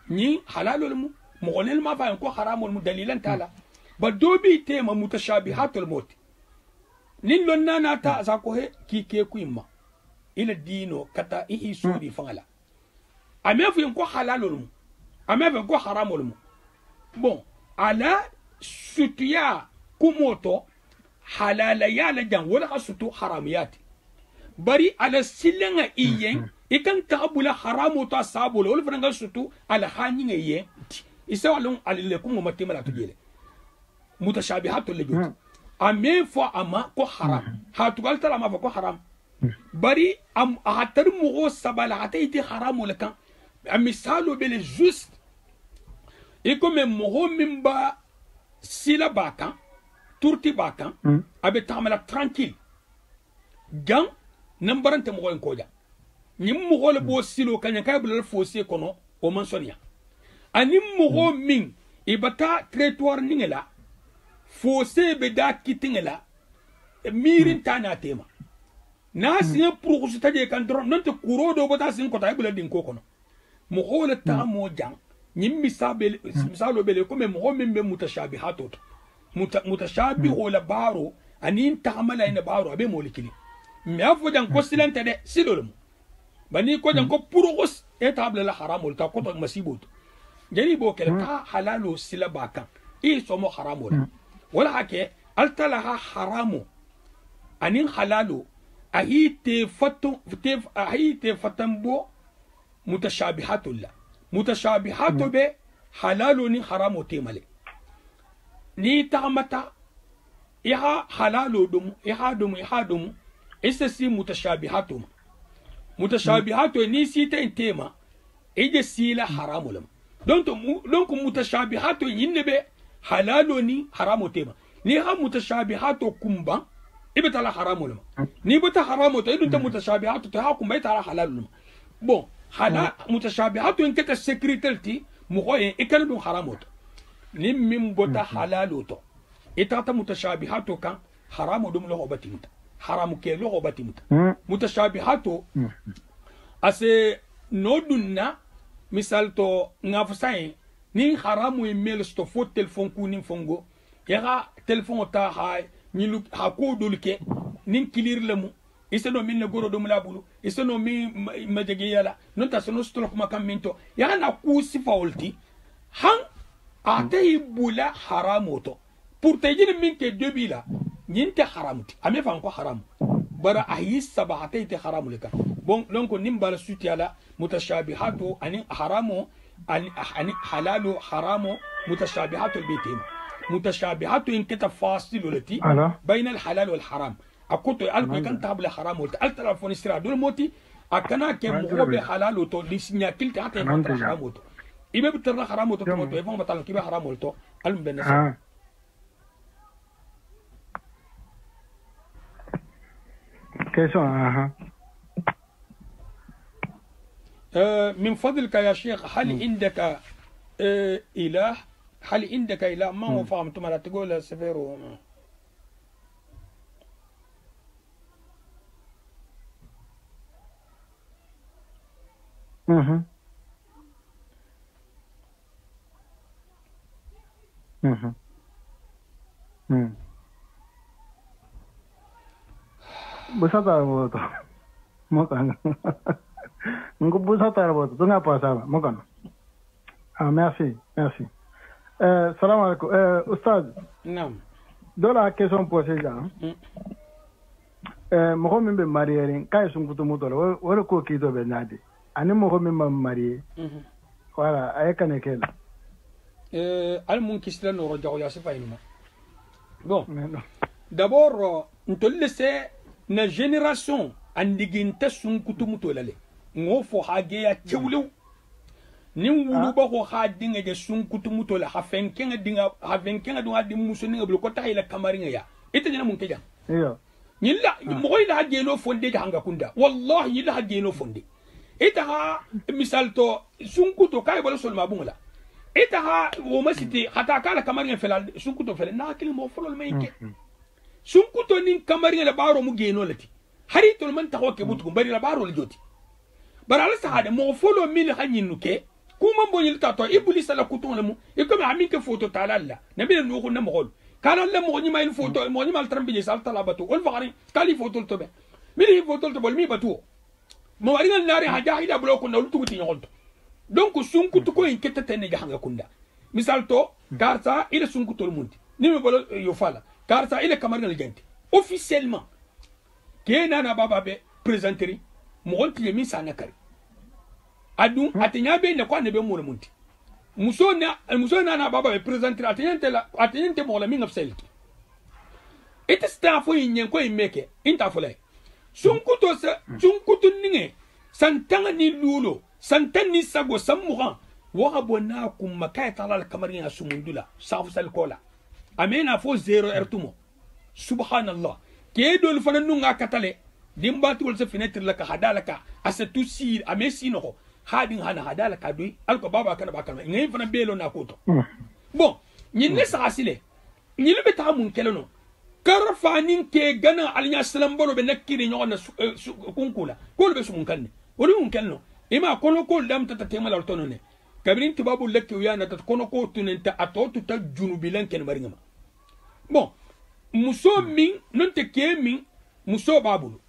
ni halalul mu mogonel ma fa ko haramul mu dalilan tala ba dobi tema mutashabihatul maut nin lonna na ta za ko he ki ke ku imma ila dino kata ihi sudi fangala amefu ko halalul mu amefu ko haramul mu bon ala sutiya kumoto halala ya la jan wala kasutu haramiyati bari ala silenga iyen ikan tabula haramu ta sabula wala franga sutu ala hanyi ye isa walon alile kuma matima la tujele mutashabihatu lejut ame fo ama ko haram hatugal tala ma ko haram bari am hatar mu sabala ataiti haramu lakan misalu bel juste e comme mo mimba sila bakan turti bakan abe tamala tranquille gang nambarante mo ko koja nyim mo gole bo silo kanya kay bulal fossé kono o man sonia anim mo min ibata traitoire ningela fossé be da kitingela mirin tana tema na sin pour je tade kan dron non te kuro do bota sin ko tay bulal din ko kono مغول تامو جان نيم مثال بele كوم مغو من متشابهات متشابه ولا بارو انين تعمل ان بارو ابي مولكلي مي افو جان كو سيلانت دي سيلولم بني كو جان كو بروغوس اتابل لا حرام ولا كو مسيبوت جاني بو كلا حلال سيلا باكان اي سومو حرام ولا حكي التلها حرام انين حلالو اهيتي فتنبو متشابهات الله متشابهات به حلال ني حرام تيمالي ني تعمتا يها حلال دم يها دم اسسي متشابهاتهم متشابهات ني سيتين تيما ايجي سيلا حرام لهم دونك متشابهات ينبه حلال ني حرام تيما ني ها متشابهات كومبا ibetala haramu lama ni bata haramu to idunta mutashabihatu to hakum baytala halal lama bon hala mutashabihatu in kata security mugoye ikana dun haramu to ni min bota halalu to itata mutashabihatu kan haramu dum lo batimta haramu ke lo batimta mutashabihatu ase nodunna misal to ngafsay ni haramu email sto fo telephone kunin fongo yaga telephone ta hay nilu hako dulke nin kilir lamu iseno min ne goro dum labulu iseno mi majege yala non ta sono stok makam minto ya na ku sifawlti han atay bula haramoto pour tejin min ke debila ninte haramuti ame fan ko haram bara ayi sabahatay te haram leka bon donc nim bala suti ala mutashabihatu ani haramu ani halalu haramu mutashabihatu albitim متشابهات إن كتب فاصل التي بين الحلال والحرام أكوت ألف كان تابل حرام وت التلفون استرا دول موتي أكنا كم هو بحلال وتو لسنيا كلت حتى يفهم حرام وتو إبى بترى حرام وتو تومتو يفهم بطل كيف حرام وتو ألم بالنسبة
كيسو
من فضلك يا شيخ هل عندك إله هل عندك إله ما هو فهمت ما تقول سفيرو
Busata boto. Mokan. Nko busata boto. Tu n'as pas ça, mokan. Ah merci, merci. Salam alaikum. Oustaz.
Naam.
Dans la question posée là. Mɔgɔ min bɛ marié k'a ye sunkutumu dɔ o de ko k'i dɔ bɛ nadi ani mɔgɔ min ma marié voilà a ye ka ne kɛ la
al mun kisila nɔrɔ jago ya sifa yinima bon d'abord ntolile se na génération andiginta sunkutumu to lale ngo fo hageya cewlew nin wulu ba ko ha dinga je sunkutumu to la hafenkenga dinga dunga di muso ninga bul ko tahila kamaringa ya ita jina mun kejan
iyo
ñilla mogoy la hajjeno fonde hanga kunda wallahi ñilla hajjeno fonde ita ha misal to sunkuto kay bala solma bungala ita ha wo masiti hata kala kamarin felal sunkuto fel na kili mo folol mayke sunkuto nin kamarin la baro mu geno lati hari to man ta hoke butu bari la baro le joti barala sahade mo folo mil hanyinu ke kuma mbonyil ta to iblis la kuton lamu e comme amin ke photo talalla nabi no ko na mo كان الله مغني ما الفوتو مغني ما الترم بيجي سالت لابتو والفقري كالي فوتو تبع ملي فوتو تبع مي بتو موارين النار حاجه هيدا بلو كنا لتو تي نقول دونك سونكو تكو ان كتا تني جهanga كندا مثال تو كارتا الى سونكو تو المونتي نيمي بلو يوفالا كارتا الى كامارين الجنتي اوفيسيلمون كينا انا بابا بي بريزنتري مغنتي يمي سانكاري ادو اتنيا بي نكو نبي مو المونتي musona na baba be presenter atiyente mo la minga fselki ite staff yin ko imeke inta fulay sunkuto ninge santanga ni lulo santan ni sago samuha wa abona kum makay talal kamarin asumundula safu sal kola amena fo 0 ertumo subhanallah ke dol fana nunga katale dimbatul se fenêtre la ka hadalaka asetu sir amesi no hadin hana hadala kadui alko baba kana bakana ngay fana belo na koto bon ñin ne saxasile ñi be ta mun keleno karfa nin ke gana alinya salam bolo be nakiri ñoo na kunkula ko be sumun kanne woni mun kelno ima kono ko dam tata tema la tono ne kabrin tibabu lekki ya na tata kono ko tunenta atotu ta junubilan ken maringama bon muso min non te ke min muso babulu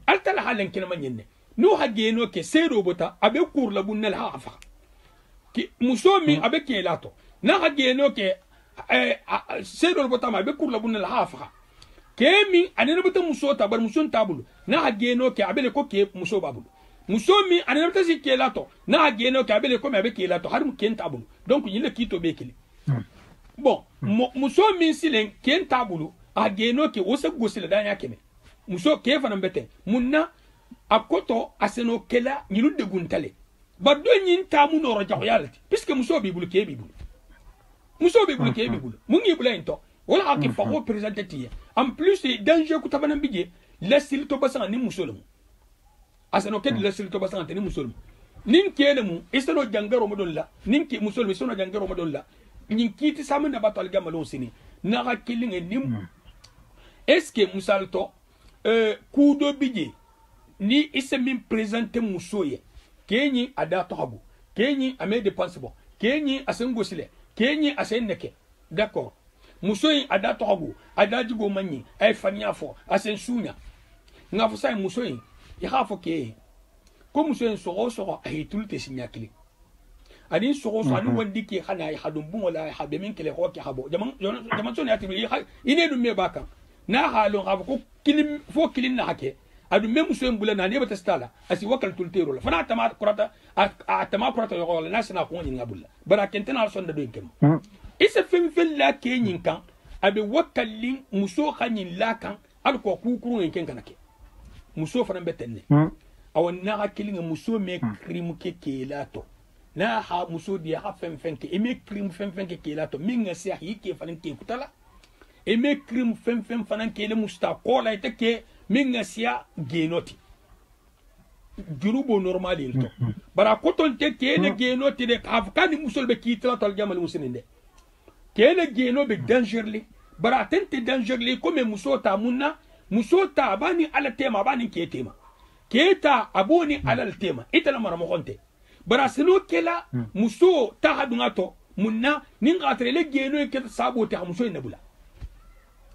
altala halen ken manyenne no hageno ke sero bota abe kur la bunnal hafa ki muso min abe ke lato na hageno ke sero bota ma abe kur la bunnal hafa ke min anene bota muso ta bar muso tabulu na hageno ke abe ko ke muso babulu muso min anene bota si ke lato na hageno ke abe ko me abe ke lato har mu ken tabulu donc yile kito be kili bon muso min silen ken tabulu hageno ke wosa gosila da ya keme muso ke fana bete munna akoto aseno kela nyinu de guntale ba do nyin tamu no roja yalati puisque muso bi bulu ke bi bulu muso bi bulu ke bi bulu mungi bula into wala akki fa ko présenter en plus danger ku tabana bije lasil to basan ni muso lemu aseno ke lasil to basan ni muso lemu nin kele mu iseno jangaro mo dolla nin ki muso lemu iseno jangaro mo dolla nyin kiti samu na batal gamalo sini na ga kilinge nim est-ce que musalto kudo bije ni ise min présenter muso ye kenyi ada tohabu kenyi ame dépense bon kenyi asengo sile kenyi asenneke d'accord muso yi ada tohabu ada jigo manyi ay fanya fo asen sunya ngafu sai muso yi ya hafo ke ko muso yi so ay tulte sinyakili ani so ani wandi ke khana ay hadum bu wala habe min kele ko ke habo jaman so ne atibi ine dum me baka na halon habo ko kilim fo kilin na hake adu même so mbula na ne bata stala asi wakal tultero la fana tama kurata atama kurata yo la nasna ko nyi ngabulla bara kentena sonda do kem isa fem fel la ke nyin kan abe wakalin muso khanyin la kan al ko kukuru nyen ken kanake muso fana betenne awon na hakilin muso me krim ke kelato na ha muso dia ha fem ke e me krim fem ke kelato minga se hi ke fana ke kutala e me krim fem fana ke le musta ko la ite ke minga sia genoti jurubo normal ilto bara koton te kene genoti de afkani musol be kitla tal jamal musinde kene geno be dangerli bara tente dangerli comme musota munna musota bani ala tema bani ketema keta aboni ala tema itala mara mo konte bara sino kela muso ta hadungato munna ninga trele geno ke sabo ta muso inabula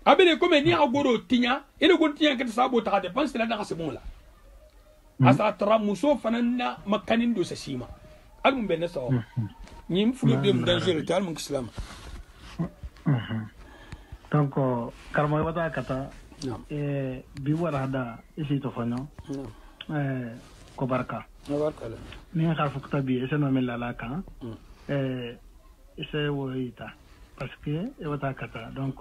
abele comme ni agoro tinya ele go tinya ke sabo ta dépense la na sebon la asa tra muso fanana makanin do sima alum ben so nyim fulo dem danger tal mun islam
donc karmo wata kata bi wara hada isi to fano ko barka ni kharfu kitabi ese no mel la kan ese woita parce que e wata kata donc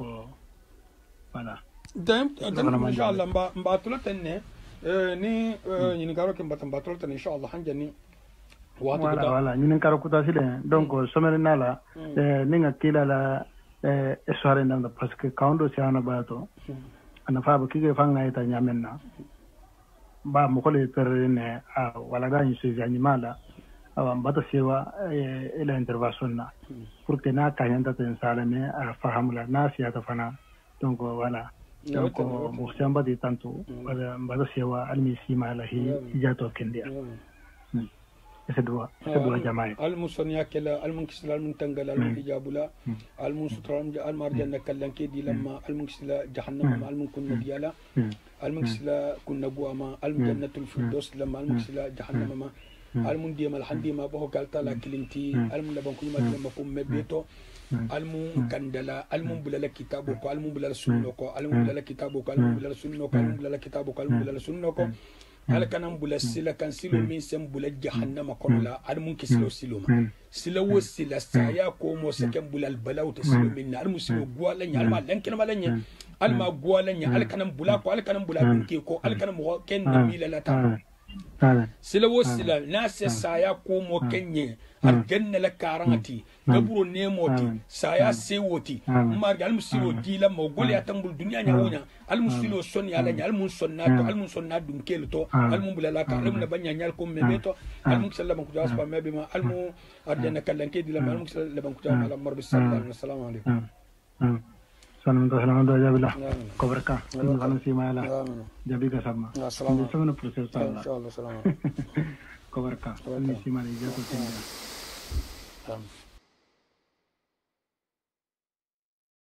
voilà
dem inshallah mba tulatenne ni ni garo ke mba tulatenne inshallah hanjani
voilà ni karo kuta sile donc somere nala ni ngakila la soirée ndam parce que kawndo si ana bato ana fa ba kige fanga ita nyamenna ba mo ko le perene wala ga ni se animala mbata sewa ila intervention na pour que na kanyanda ten salame fahamula na siya ta fana donc voilà donc mo samba di tanto wala mbata sewa almi sima lahi jato kendia sedua jamae
almusanya kala almunkisla almuntangala almuhijabula almunsutra almarjanna kallanke dilamma almunkisla jahannama almunkunna diyala almunkisla kunna buama almujannatul firdaus lamma almunkisla jahannama almun diyama alhandima boho kaltala kilinti almun laban kunyuma dilamma kum mebeto almun kandala almun bulala kitabu ko almun bulala sunno ko almun bulala kitabu ko almun bulala sunno ko almun bulala kitabu ko almun bulala sunno ko alkanam bula sila kan silo min sem bula jahannama kolla almun kislo silo ma sila wo sila saya ko mo seken bula albalaw te silo min almun silo gwala nya alma lankin malanya alma gwala nya alkanam bula binke ko alkanam mo ken mila lata sila wo sila nase saya ko mo kenye arjanna la karangati gaburo nemoti saya sewoti marga almun silo dila mo gole atambul dunya nya wonya almun silo son ya la nya almun sonna dum kelto almun bulala ka almun banya nyal ko mebeto almun sallallahu ku jaspa mebima almun arjanna kallanke dila almun sallallahu ku jaspa alam marbi sallallahu alaihi wasallam alaikum
salam do jabila ko barka almun sima ala jabi ka sabma sallallahu alaihi wasallam ko warka ni simale jato tenda